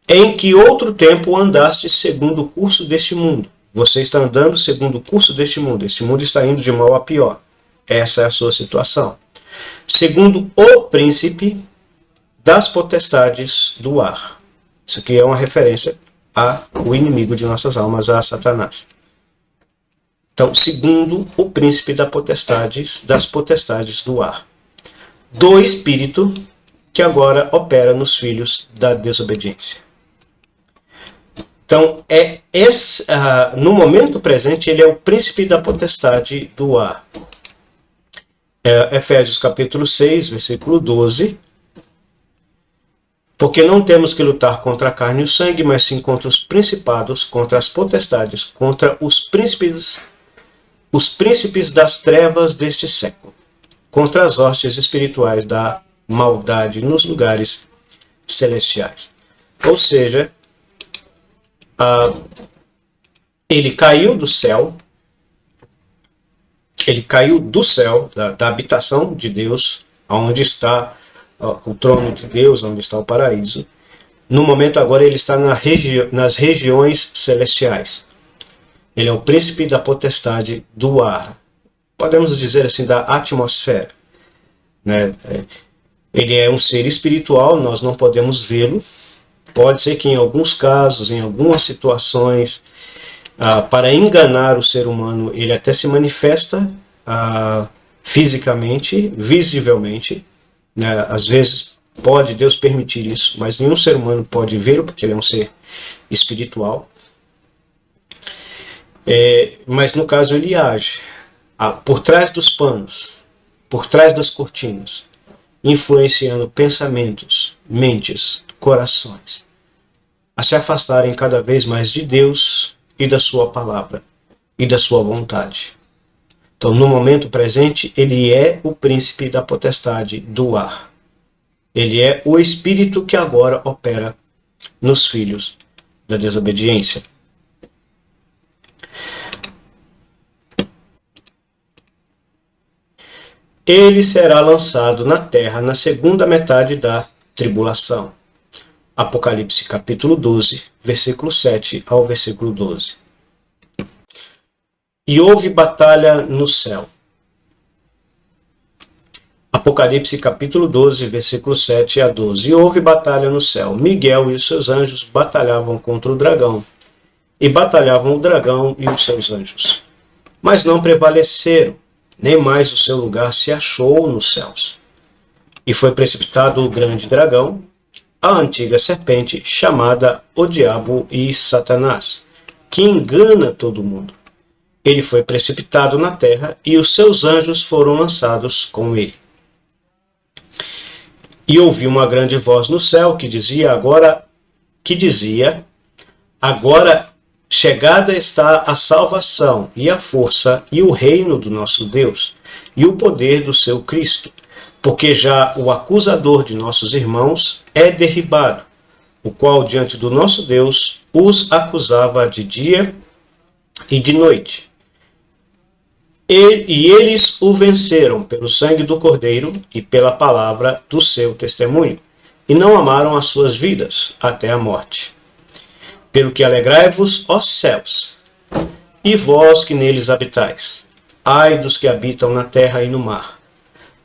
Em que outro tempo andaste segundo o curso deste mundo. Você está andando segundo o curso deste mundo. Este mundo está indo de mal a pior. Essa é a sua situação. Segundo o príncipe das potestades do ar. Isso aqui é uma referência ao inimigo de nossas almas, a Satanás. Então, segundo o príncipe das potestades do ar. Do espírito que agora opera nos filhos da desobediência. Então, no momento presente, ele é o príncipe da potestade do ar. Efésios capítulo 6, versículo 12. Porque não temos que lutar contra a carne e o sangue, mas sim contra os principados, contra as potestades, contra os príncipes das trevas deste século, contra as hostes espirituais da maldade nos lugares celestiais. Ou seja, ele caiu do céu, da habitação de Deus, onde está o trono de Deus, onde está o paraíso. No momento agora ele está nas regiões celestiais. Ele é o príncipe da potestade do ar. Podemos dizer assim, da atmosfera. Né? Ele é um ser espiritual, nós não podemos vê-lo, Pode ser que em alguns casos, em algumas situações, para enganar o ser humano, ele até se manifesta fisicamente, visivelmente, né? Às vezes pode Deus permitir isso, mas nenhum ser humano pode vê-lo, porque ele é um ser espiritual. Mas no caso ele age por trás dos panos, por trás das cortinas, influenciando pensamentos, mentes, corações, a se afastarem cada vez mais de Deus e da sua palavra e da sua vontade. Então, no momento presente, ele é o príncipe da potestade do ar. Ele é o espírito que agora opera nos filhos da desobediência. Ele será lançado na terra na segunda metade da tribulação. Apocalipse capítulo 12, versículo 7 ao versículo 12. E houve batalha no céu. Apocalipse capítulo 12, versículo 7 a 12. E houve batalha no céu. Miguel e os seus anjos batalhavam contra o dragão. E batalhavam o dragão e os seus anjos. Mas não prevaleceram, nem mais o seu lugar se achou nos céus. E foi precipitado o grande dragão, a antiga serpente, chamada o Diabo e Satanás, que engana todo mundo. Ele foi precipitado na terra, e os seus anjos foram lançados com ele. E ouvi uma grande voz no céu que dizia, agora chegada está a salvação e a força e o reino do nosso Deus e o poder do seu Cristo, porque já o acusador de nossos irmãos é derribado, o qual diante do nosso Deus os acusava de dia e de noite. E eles o venceram pelo sangue do Cordeiro e pela palavra do seu testemunho, e não amaram as suas vidas até a morte. Pelo que alegrai-vos, ó céus, e vós que neles habitais. Ai dos que habitam na terra e no mar,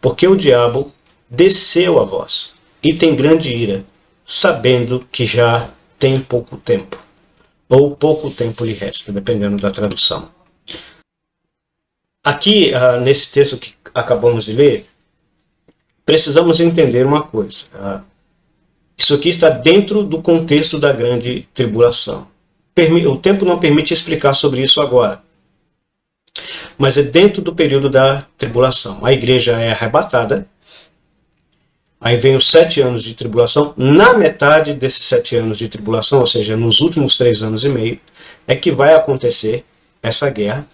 porque o diabo desceu a vós, e tem grande ira, sabendo que já tem pouco tempo, ou pouco tempo lhe resta, dependendo da tradução. Aqui, nesse texto que acabamos de ler, precisamos entender uma coisa. Isso aqui está dentro do contexto da grande tribulação. O tempo não permite explicar sobre isso agora. Mas é dentro do período da tribulação. A igreja é arrebatada. Aí vem os 7 anos de tribulação. Na metade desses 7 anos de tribulação, ou seja, nos últimos 3 anos e meio, é que vai acontecer essa guerra.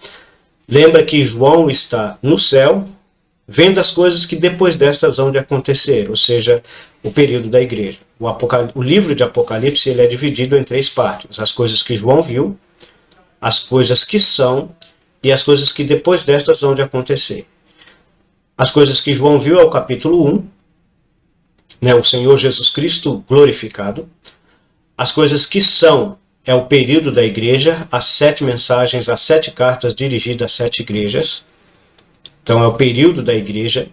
Lembra que João está no céu, vendo as coisas que depois destas hão de acontecer, ou seja, o período da igreja. O livro de Apocalipse ele é dividido em 3 partes. As coisas que João viu, as coisas que são e as coisas que depois destas hão de acontecer. As coisas que João viu é o capítulo 1, né, o Senhor Jesus Cristo glorificado. As coisas que são é o período da igreja, as 7 mensagens, as 7 cartas dirigidas às 7 igrejas. Então é o período da igreja.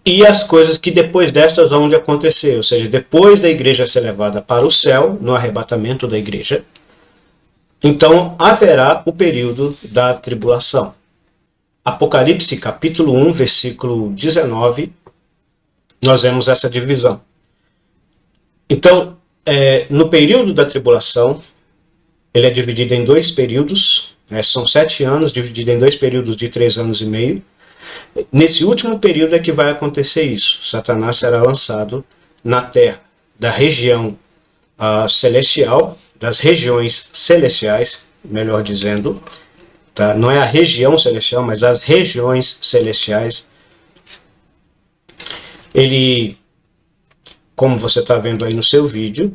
E as coisas que depois destas hão de acontecer, ou seja, depois da igreja ser levada para o céu, no arrebatamento da igreja, então haverá o período da tribulação. Apocalipse capítulo 1, versículo 19, nós vemos essa divisão. Então, no período da tribulação, ele é dividido em 2 períodos, né, são 7 anos, dividido em 2 períodos de 3 anos e meio. Nesse último período é que vai acontecer isso. Satanás será lançado na terra, da região celestial, das regiões celestiais, melhor dizendo. Tá? Não é a região celestial, mas as regiões celestiais. Ele, como você está vendo aí no seu vídeo,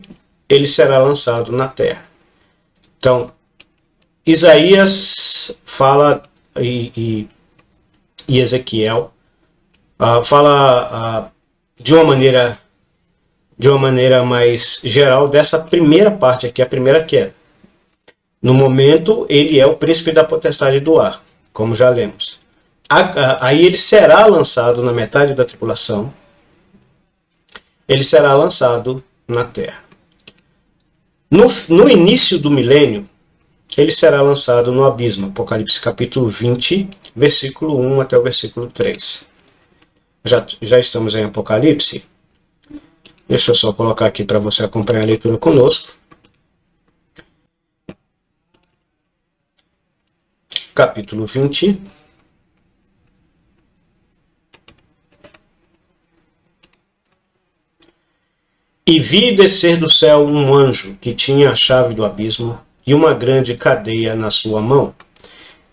ele será lançado na terra. Então, Isaías fala e Ezequiel fala de uma maneira mais geral dessa primeira parte aqui, a primeira queda. No momento, ele é o príncipe da potestade do ar, como já lemos. Aí ele será lançado na metade da tribulação. Ele será lançado na terra. No início do milênio, ele será lançado no abismo. Apocalipse capítulo 20, versículo 1 até o versículo 3. Já estamos em Apocalipse. Deixa eu só colocar aqui para você acompanhar a leitura conosco. Capítulo 20. E vi descer do céu um anjo que tinha a chave do abismo e uma grande cadeia na sua mão.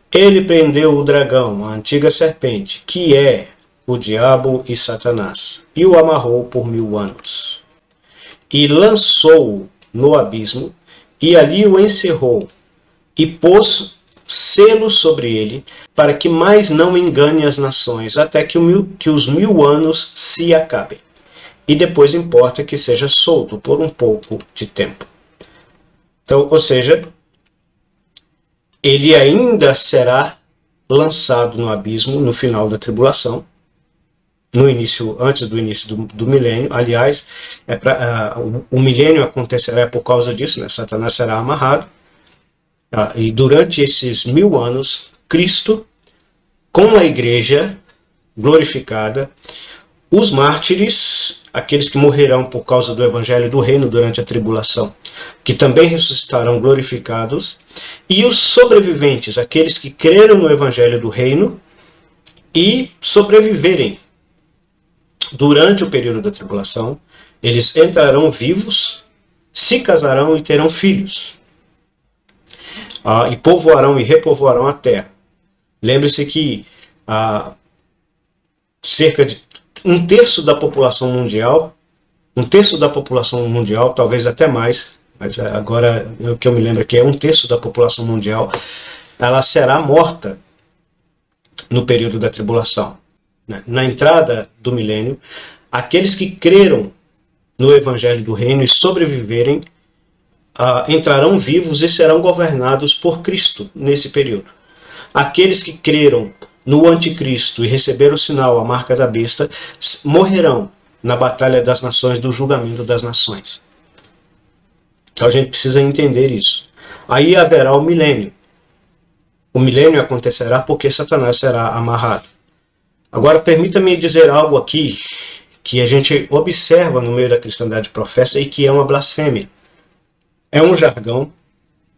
Ele prendeu o dragão, a antiga serpente, que é o diabo e Satanás, e o amarrou por 1000 anos. E lançou-o no abismo, e ali o encerrou, e pôs selos sobre ele, para que mais não engane as nações, até que os 1000 anos se acabem. E depois importa que seja solto por um pouco de tempo. Então, ou seja, ele ainda será lançado no abismo no final da tribulação, antes do início do milênio. Aliás, o milênio acontecerá por causa disso, né? Satanás será amarrado. E durante esses 1000 anos, Cristo, com a igreja glorificada, os mártires, aqueles que morrerão por causa do evangelho do reino durante a tribulação, que também ressuscitarão glorificados, e os sobreviventes, aqueles que creram no evangelho do reino e sobreviverem durante o período da tribulação, eles entrarão vivos, se casarão e terão filhos, e povoarão e repovoarão a terra. Lembre-se que cerca de um terço da população mundial, talvez até mais, mas agora o que eu me lembro é que é um terço da população mundial, ela será morta no período da tribulação. Na entrada do milênio, aqueles que creram no evangelho do reino e sobreviverem, entrarão vivos e serão governados por Cristo nesse período. Aqueles que creram no anticristo e receberam o sinal, a marca da besta, morrerão na batalha das nações, do julgamento das nações. Então a gente precisa entender isso. Aí haverá o milênio. O milênio acontecerá porque Satanás será amarrado. Agora permita-me dizer algo aqui que a gente observa no meio da cristandade professa e que é uma blasfêmia. É um jargão,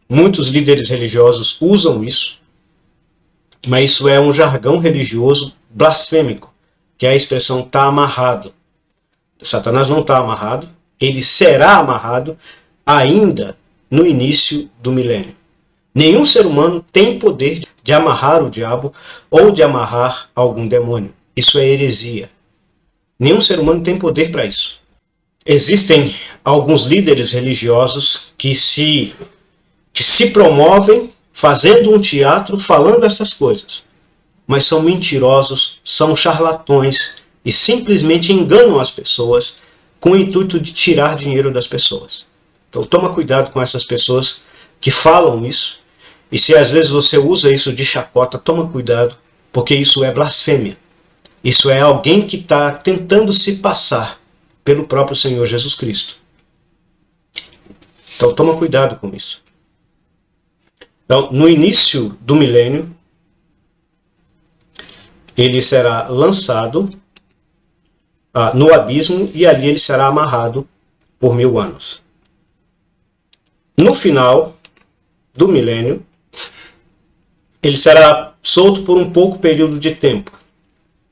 muitos líderes religiosos usam isso, mas isso é um jargão religioso blasfêmico, que é a expressão "está amarrado". Satanás não está amarrado, ele será amarrado ainda no início do milênio. Nenhum ser humano tem poder de amarrar o diabo ou de amarrar algum demônio. Isso é heresia. Nenhum ser humano tem poder para isso. Existem alguns líderes religiosos que se promovem fazendo um teatro, falando essas coisas, mas são mentirosos, são charlatões e simplesmente enganam as pessoas com o intuito de tirar dinheiro das pessoas. Então toma cuidado com essas pessoas que falam isso, e se às vezes você usa isso de chacota, toma cuidado, porque isso é blasfêmia. Isso é alguém que está tentando se passar pelo próprio Senhor Jesus Cristo. Então toma cuidado com isso. Então, no início do milênio, ele será lançado no abismo e ali ele será amarrado por 1000 anos. No final do milênio, ele será solto por um pouco período de tempo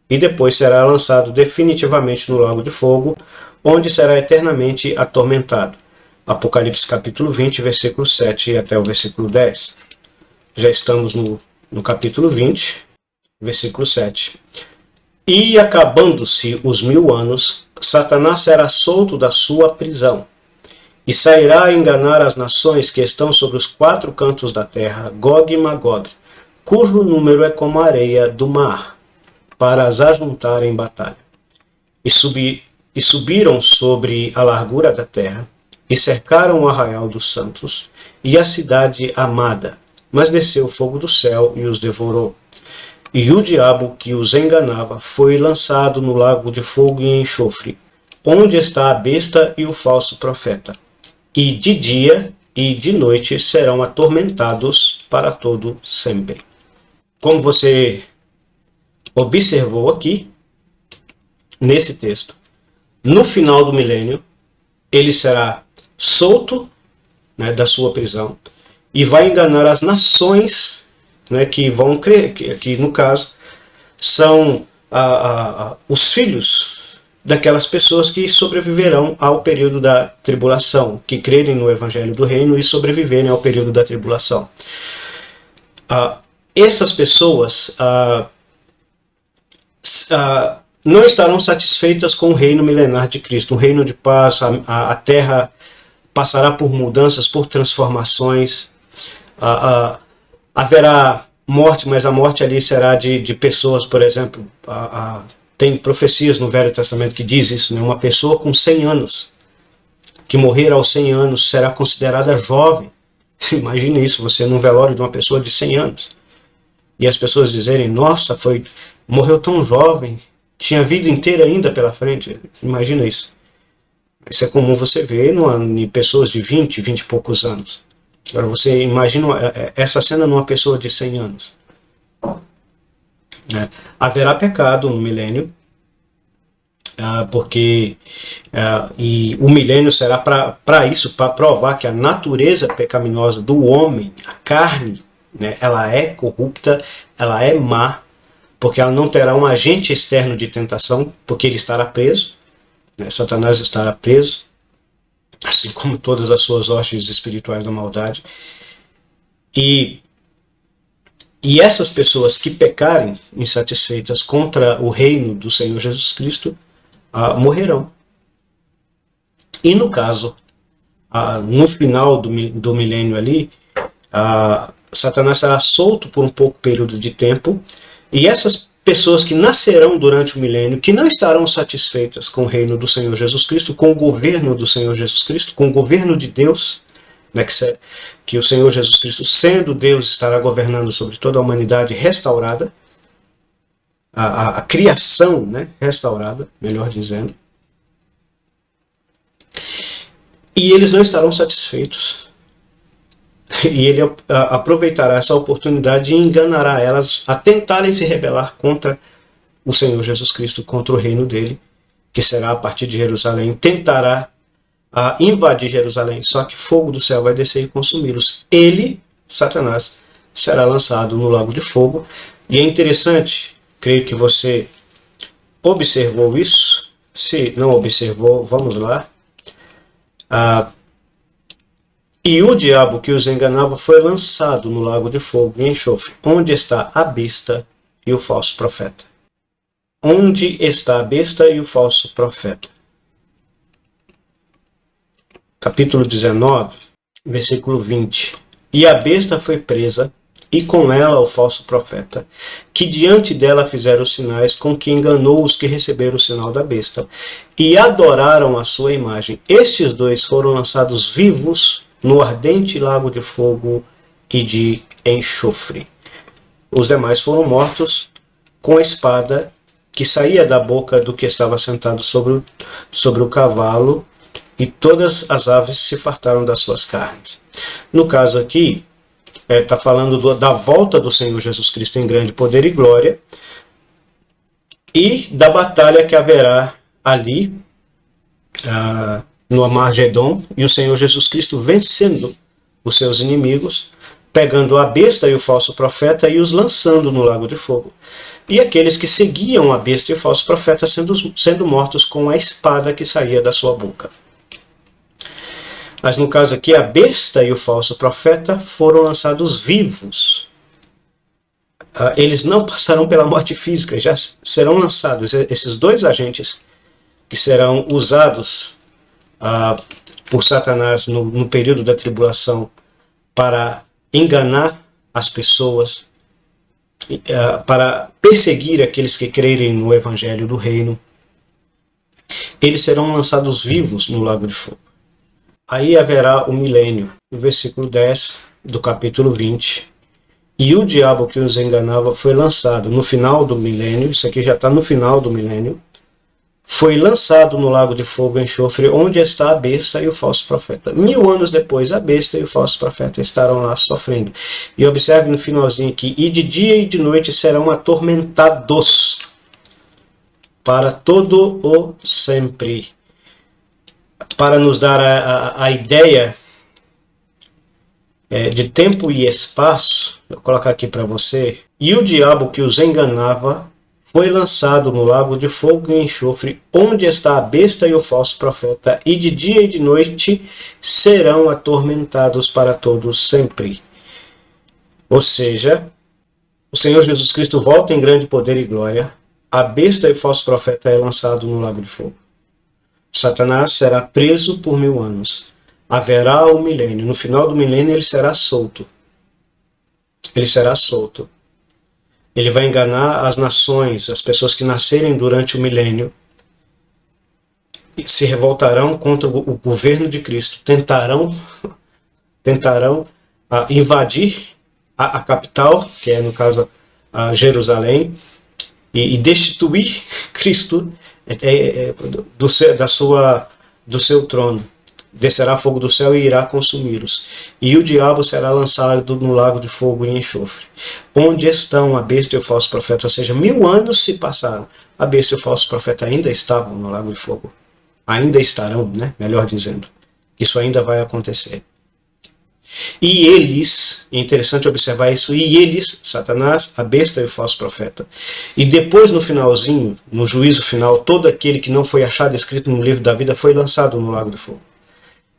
e depois será lançado definitivamente no lago de fogo, onde será eternamente atormentado. Apocalipse capítulo 20, versículo 7 até o versículo 10. Já estamos no capítulo 20, versículo 7. E acabando-se os 1000 anos, Satanás será solto da sua prisão, e sairá a enganar as nações que estão sobre os 4 cantos da terra, Gog e Magog, cujo número é como a areia do mar, para as ajuntar em batalha. E subiram sobre a largura da terra, e cercaram o arraial dos santos, e a cidade amada, mas desceu fogo do céu e os devorou. E o diabo que os enganava foi lançado no lago de fogo e enxofre, onde está a besta e o falso profeta. E de dia e de noite serão atormentados para todo sempre. Como você observou aqui, nesse texto, no final do milênio, ele será solto, né, da sua prisão e vai enganar as nações, né, que vão crer, que no caso são os filhos daquelas pessoas que sobreviverão ao período da tribulação, que crerem no Evangelho do Reino e sobreviverem ao período da tribulação. Essas pessoas não estarão satisfeitas com o reino milenar de Cristo, um reino de paz. A terra passará por mudanças, por transformações. Haverá morte, mas a morte ali será de pessoas, por exemplo. Tem profecias no Velho Testamento que diz isso, né? Uma pessoa com 100 anos, que morrer aos 100 anos, será considerada jovem. Imagine isso, você num velório de uma pessoa de 100 anos. E as pessoas dizerem, nossa, morreu tão jovem, tinha a vida inteira ainda pela frente. Imagina isso. Isso é comum você ver em pessoas de 20 e poucos anos. Agora você imagina essa cena numa pessoa de 100 anos. Haverá pecado no milênio, porque e o milênio será para isso, para provar que a natureza pecaminosa do homem, a carne, né, ela é corrupta, ela é má, porque ela não terá um agente externo de tentação, porque ele estará preso, né, Satanás estará preso, assim como todas as suas hostes espirituais da maldade. E essas pessoas que pecarem insatisfeitas contra o reino do Senhor Jesus Cristo morrerão. E no caso, no final do milênio ali, Satanás será solto por um pouco período de tempo, e essas pessoas que nascerão durante o milênio, que não estarão satisfeitas com o reino do Senhor Jesus Cristo, com o governo do Senhor Jesus Cristo, com o governo de Deus, né, que o Senhor Jesus Cristo, sendo Deus, estará governando sobre toda a humanidade restaurada, a criação, né, restaurada, melhor dizendo. E eles não estarão satisfeitos. E ele aproveitará essa oportunidade e enganará elas a tentarem se rebelar contra o Senhor Jesus Cristo, contra o reino dele, que será a partir de Jerusalém. Tentará invadir Jerusalém, só que fogo do céu vai descer e consumi-los. Ele, Satanás, será lançado no lago de fogo. E é interessante, creio que você observou isso. Se não observou, vamos lá. E o diabo que os enganava foi lançado no lago de fogo e enxofre, onde está a besta e o falso profeta. Onde está a besta e o falso profeta? Capítulo 19, versículo 20. E a besta foi presa, e com ela o falso profeta, que diante dela fizeram os sinais com que enganou os que receberam o sinal da besta, e adoraram a sua imagem. Estes dois foram lançados vivos no ardente lago de fogo e de enxofre. Os demais foram mortos com a espada que saía da boca do que estava sentado sobre o cavalo, e todas as aves se fartaram das suas carnes. No caso aqui, está falando da volta do Senhor Jesus Cristo em grande poder e glória, e da batalha que haverá ali, no Armagedon, e o Senhor Jesus Cristo vencendo os seus inimigos, pegando a besta e o falso profeta e os lançando no lago de fogo. E aqueles que seguiam a besta e o falso profeta sendo mortos com a espada que saía da sua boca. Mas no caso aqui, a besta e o falso profeta foram lançados vivos. Eles não passarão pela morte física, já serão lançados. Esses dois agentes que serão usados por Satanás no período da tribulação para enganar as pessoas, para perseguir aqueles que crerem no Evangelho do Reino, eles serão lançados vivos no lago de fogo. Aí haverá o milênio, no versículo 10 do capítulo 20. E o diabo que os enganava foi lançado no final do milênio, isso aqui já está no final do milênio, foi lançado no lago de fogo e enxofre, onde está a besta e o falso profeta. 1000 anos depois, a besta e o falso profeta estarão lá sofrendo. E observe no finalzinho aqui, e de dia e de noite serão atormentados para todo o sempre. Para nos dar a ideia de tempo e espaço, vou colocar aqui para você. E o diabo que os enganava foi lançado no lago de fogo e enxofre, onde está a besta e o falso profeta, e de dia e de noite serão atormentados para todos sempre. Ou seja, o Senhor Jesus Cristo volta em grande poder e glória, a besta e o falso profeta é lançado no lago de fogo. Satanás será preso por 1000 anos. Haverá o milênio. No final do milênio ele será solto. Ele será solto. Ele vai enganar as nações, as pessoas que nascerem durante o milênio, se revoltarão contra o governo de Cristo, tentarão invadir a capital, que é no caso a Jerusalém, e destituir Cristo do seu trono. Descerá fogo do céu e irá consumi-los. E o diabo será lançado no lago de fogo e enxofre, onde estão a besta e o falso profeta. Ou seja, 1000 anos se passaram. A besta e o falso profeta ainda estavam no lago de fogo. Ainda estarão, né? Melhor dizendo. Isso ainda vai acontecer. E eles, é interessante observar isso, e eles, Satanás, a besta e o falso profeta. E depois no finalzinho, no juízo final, todo aquele que não foi achado escrito no livro da vida foi lançado no lago de fogo.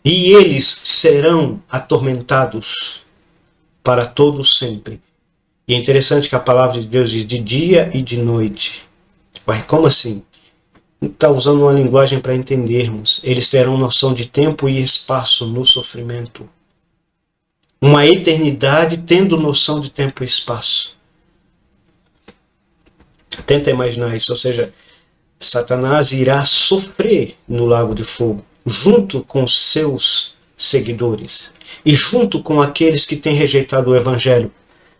E eles serão atormentados para todos sempre. E é interessante que a palavra de Deus diz de dia e de noite. Ué, como assim? Está usando uma linguagem para entendermos. Eles terão noção de tempo e espaço no sofrimento. Uma eternidade tendo noção de tempo e espaço. Tenta imaginar isso. Ou seja, Satanás irá sofrer no lago de fogo, junto com seus seguidores e junto com aqueles que têm rejeitado o Evangelho,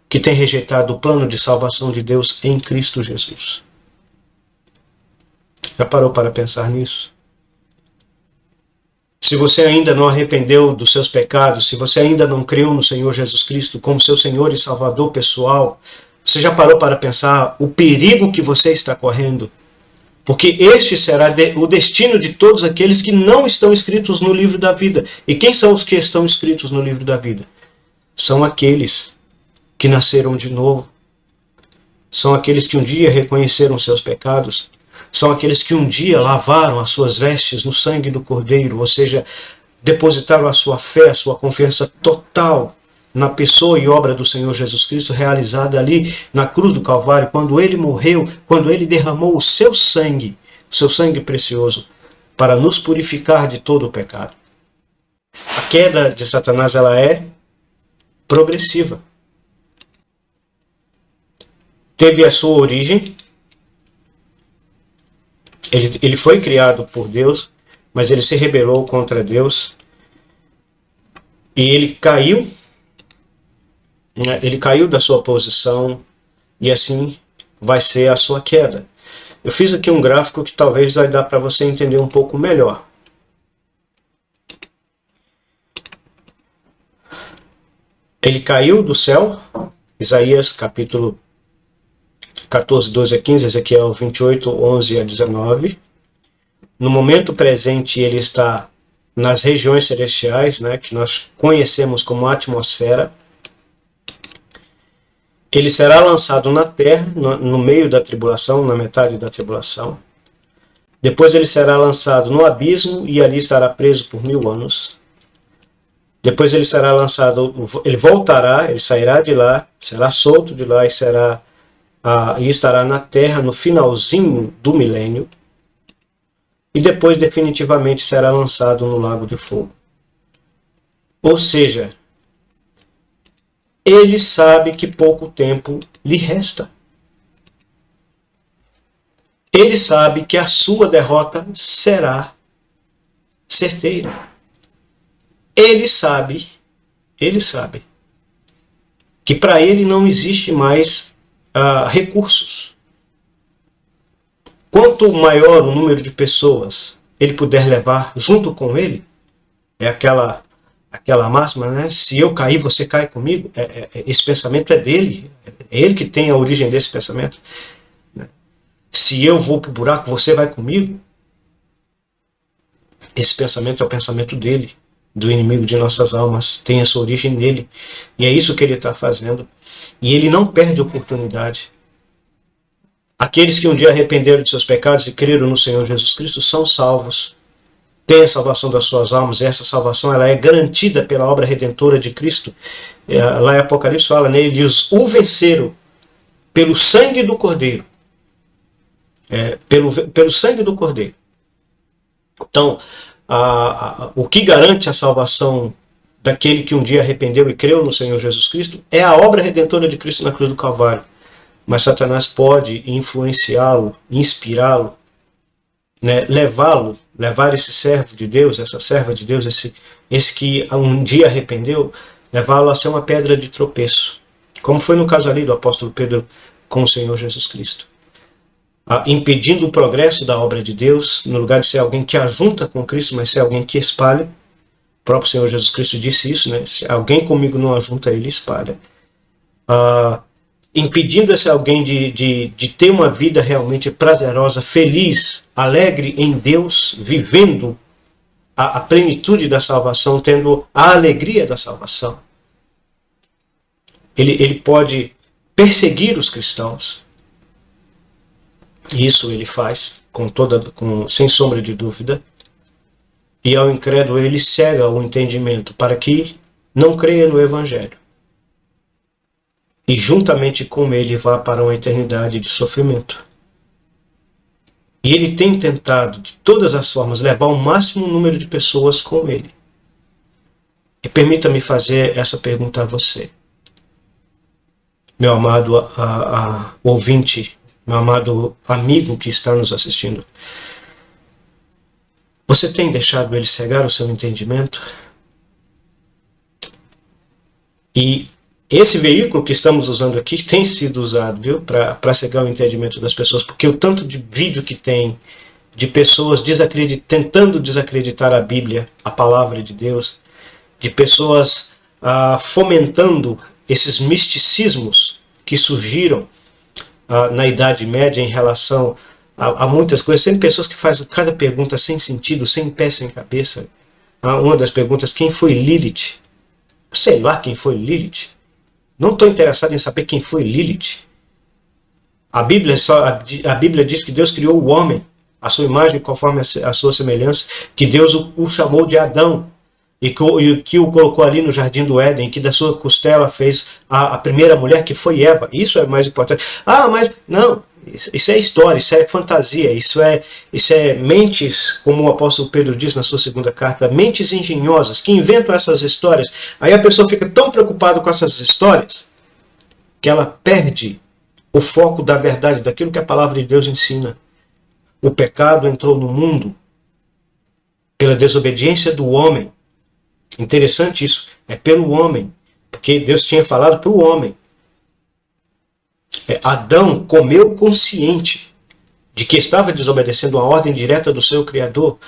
que têm rejeitado o plano de salvação de Deus em Cristo Jesus. Já parou para pensar nisso? Se você ainda não arrependeu dos seus pecados, se você ainda não creu no Senhor Jesus Cristo como seu Senhor e Salvador pessoal, você já parou para pensar o perigo que você está correndo? Porque este será o destino de todos aqueles que não estão escritos no livro da vida. E quem são os que estão escritos no livro da vida? São aqueles que nasceram de novo. São aqueles que um dia reconheceram seus pecados. São aqueles que um dia lavaram as suas vestes no sangue do Cordeiro. Ou seja, depositaram a sua fé, a sua confiança total na pessoa e obra do Senhor Jesus Cristo realizada ali na cruz do Calvário, quando ele morreu, quando ele derramou o seu sangue precioso, para nos purificar de todo o pecado. A queda de Satanás, ela é progressiva. Teve a sua origem, ele foi criado por Deus, mas ele se rebelou contra Deus, e ele caiu da sua posição, e assim vai ser a sua queda. Eu fiz aqui um gráfico que talvez vai dar para você entender um pouco melhor. Ele caiu do céu, Isaías capítulo 14, 12 a 15, Ezequiel 28, 11 a 19. No momento presente ele está nas regiões celestiais, né, que nós conhecemos como atmosfera. Ele será lançado na terra, no meio da tribulação, na metade da tribulação. Depois ele será lançado no abismo e ali estará preso por 1000 anos. Depois ele será lançado, ele voltará, ele sairá de lá, será solto de lá e estará na terra no finalzinho do milênio. E depois definitivamente será lançado no lago de fogo. Ou seja, ele sabe que pouco tempo lhe resta. Ele sabe que a sua derrota será certeira. Ele sabe que para ele não existe mais recursos. quanto maior o número de pessoas ele puder levar junto com ele, é aquela máxima, né? Se eu cair, você cai comigo. Esse pensamento é dele, é ele que tem a origem desse pensamento. Se eu vou para o buraco, você vai comigo. Esse pensamento é o pensamento dele, do inimigo de nossas almas, tem a sua origem nele. E é isso que ele está fazendo. E ele não perde oportunidade. Aqueles que um dia arrependeram de seus pecados e creram no Senhor Jesus Cristo são salvos. Têm a salvação das suas almas. E essa salvação ela é garantida pela obra redentora de Cristo. Lá em Apocalipse fala, né, eles o venceram pelo sangue do Cordeiro. Pelo sangue do Cordeiro. Então, o que garante a salvação daquele que um dia arrependeu e creu no Senhor Jesus Cristo é a obra redentora de Cristo na cruz do Calvário. Mas Satanás pode influenciá-lo, inspirá-lo, né, levar esse servo de Deus, essa serva de Deus, esse que um dia arrependeu, levá-lo a ser uma pedra de tropeço. Como foi no caso ali do apóstolo Pedro com o Senhor Jesus Cristo. Impedindo o progresso da obra de Deus, no lugar de ser alguém que ajunta com Cristo, mas ser alguém que espalha. O próprio Senhor Jesus Cristo disse isso, né? Se alguém comigo não ajunta, ele espalha. Impedindo esse alguém de ter uma vida realmente prazerosa, feliz, alegre em Deus, vivendo a plenitude da salvação, tendo a alegria da salvação. Ele pode perseguir os cristãos. Isso ele faz sem sombra de dúvida. E ao incrédulo ele cega o entendimento para que não creia no Evangelho. E juntamente com ele vá para uma eternidade de sofrimento. E ele tem tentado de todas as formas levar o máximo número de pessoas com ele. E permita-me fazer essa pergunta a você, meu amado ouvinte, meu amado amigo que está nos assistindo. Você tem deixado ele cegar o seu entendimento? E esse veículo que estamos usando aqui tem sido usado, viu, para cegar o entendimento das pessoas, porque o tanto de vídeo que tem de pessoas tentando desacreditar a Bíblia, a palavra de Deus, de pessoas fomentando esses misticismos que surgiram na Idade Média em relação a muitas coisas. Sempre pessoas que fazem cada pergunta sem sentido, sem pé, sem cabeça. Uma das perguntas, quem foi Lilith? Sei lá quem foi Lilith. Não estou interessado em saber quem foi Lilith. A Bíblia diz que Deus criou o homem, a sua imagem conforme a sua semelhança, que Deus o chamou de Adão, e que o colocou ali no jardim do Éden, que da sua costela fez a primeira mulher, que foi Eva. Isso é mais importante. Mas não, isso é história, isso é fantasia, isso é mentes, como o apóstolo Pedro diz na sua segunda carta, mentes engenhosas que inventam essas histórias. Aí a pessoa fica tão preocupada com essas histórias que ela perde o foco da verdade, daquilo que a palavra de Deus ensina. O pecado entrou no mundo pela desobediência do homem. Interessante isso, é pelo homem, porque Deus tinha falado para o homem. Adão comeu consciente de que estava desobedecendo a ordem direta do seu Criador,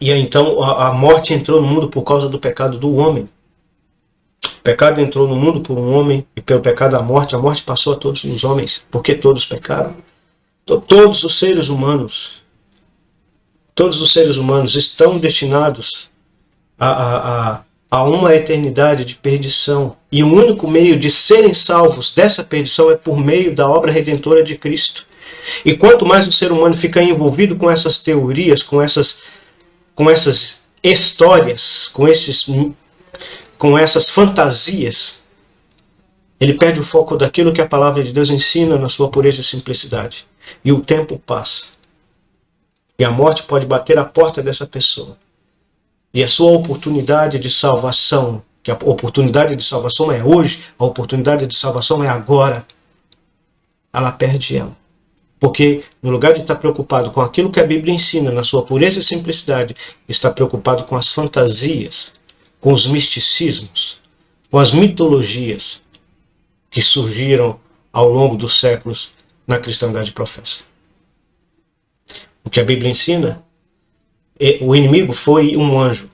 e aí, então a morte entrou no mundo por causa do pecado do homem. O pecado entrou no mundo por um homem, e pelo pecado a morte passou a todos os homens, porque todos pecaram. Então, todos os seres humanos estão destinados a uma eternidade de perdição. E o único meio de serem salvos dessa perdição é por meio da obra redentora de Cristo. E quanto mais o ser humano fica envolvido com essas teorias, com essas histórias, com essas fantasias, ele perde o foco daquilo que a palavra de Deus ensina na sua pureza e simplicidade. E o tempo passa. E a morte pode bater à porta dessa pessoa. E a sua oportunidade de salvação, que a oportunidade de salvação é hoje, a oportunidade de salvação é agora, ela perde ela. Porque no lugar de estar preocupado com aquilo que a Bíblia ensina na sua pureza e simplicidade, está preocupado com as fantasias, com os misticismos, com as mitologias que surgiram ao longo dos séculos na cristandade professa. o que a Bíblia ensina, o inimigo foi um anjo.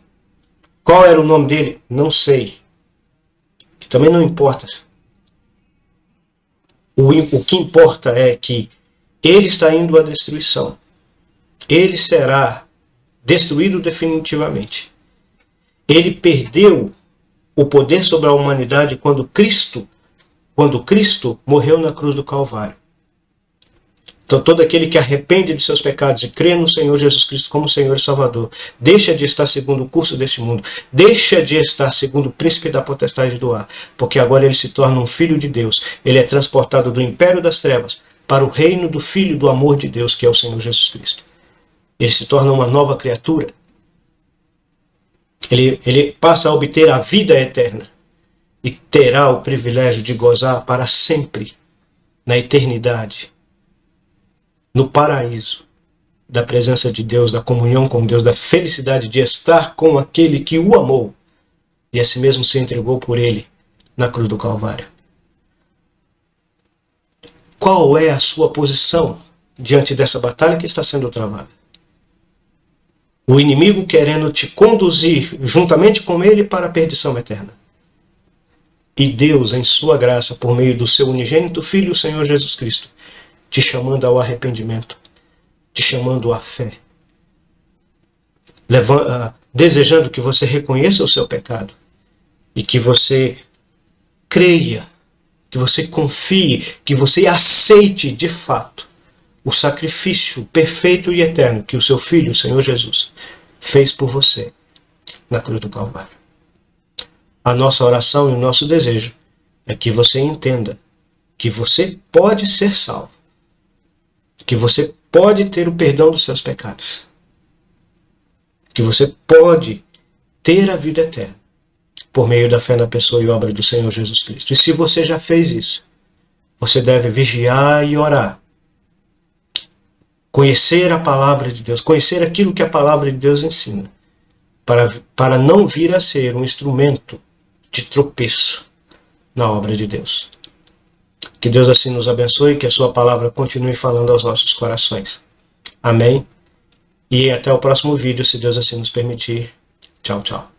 Qual era o nome dele? Não sei. Também não importa. O que importa é que ele está indo à destruição. Ele será destruído definitivamente. Ele perdeu o poder sobre a humanidade quando Cristo morreu na cruz do Calvário. Então todo aquele que arrepende de seus pecados e crê no Senhor Jesus Cristo como Senhor e Salvador, deixa de estar segundo o curso deste mundo, deixa de estar segundo o príncipe da potestade do ar, porque agora ele se torna um filho de Deus. Ele é transportado do império das trevas para o reino do Filho do amor de Deus, que é o Senhor Jesus Cristo. Ele se torna uma nova criatura. Ele passa a obter a vida eterna e terá o privilégio de gozar para sempre, na eternidade, no paraíso, da presença de Deus, da comunhão com Deus, da felicidade de estar com aquele que o amou e a si mesmo se entregou por ele na cruz do Calvário. Qual é a sua posição diante dessa batalha que está sendo travada? O inimigo querendo te conduzir juntamente com ele para a perdição eterna. E Deus, em sua graça, por meio do seu unigênito Filho, o Senhor Jesus Cristo, te chamando ao arrependimento, te chamando à fé, desejando que você reconheça o seu pecado e que você creia, que você confie, que você aceite de fato o sacrifício perfeito e eterno que o seu Filho, o Senhor Jesus, fez por você na cruz do Calvário. A nossa oração e o nosso desejo é que você entenda que você pode ser salvo, que você pode ter o perdão dos seus pecados, que você pode ter a vida eterna por meio da fé na pessoa e obra do Senhor Jesus Cristo. E se você já fez isso, você deve vigiar e orar, conhecer a palavra de Deus, conhecer aquilo que a palavra de Deus ensina, para não vir a ser um instrumento de tropeço na obra de Deus. Que Deus assim nos abençoe e que a sua palavra continue falando aos nossos corações. Amém? E até o próximo vídeo, se Deus assim nos permitir. Tchau, tchau.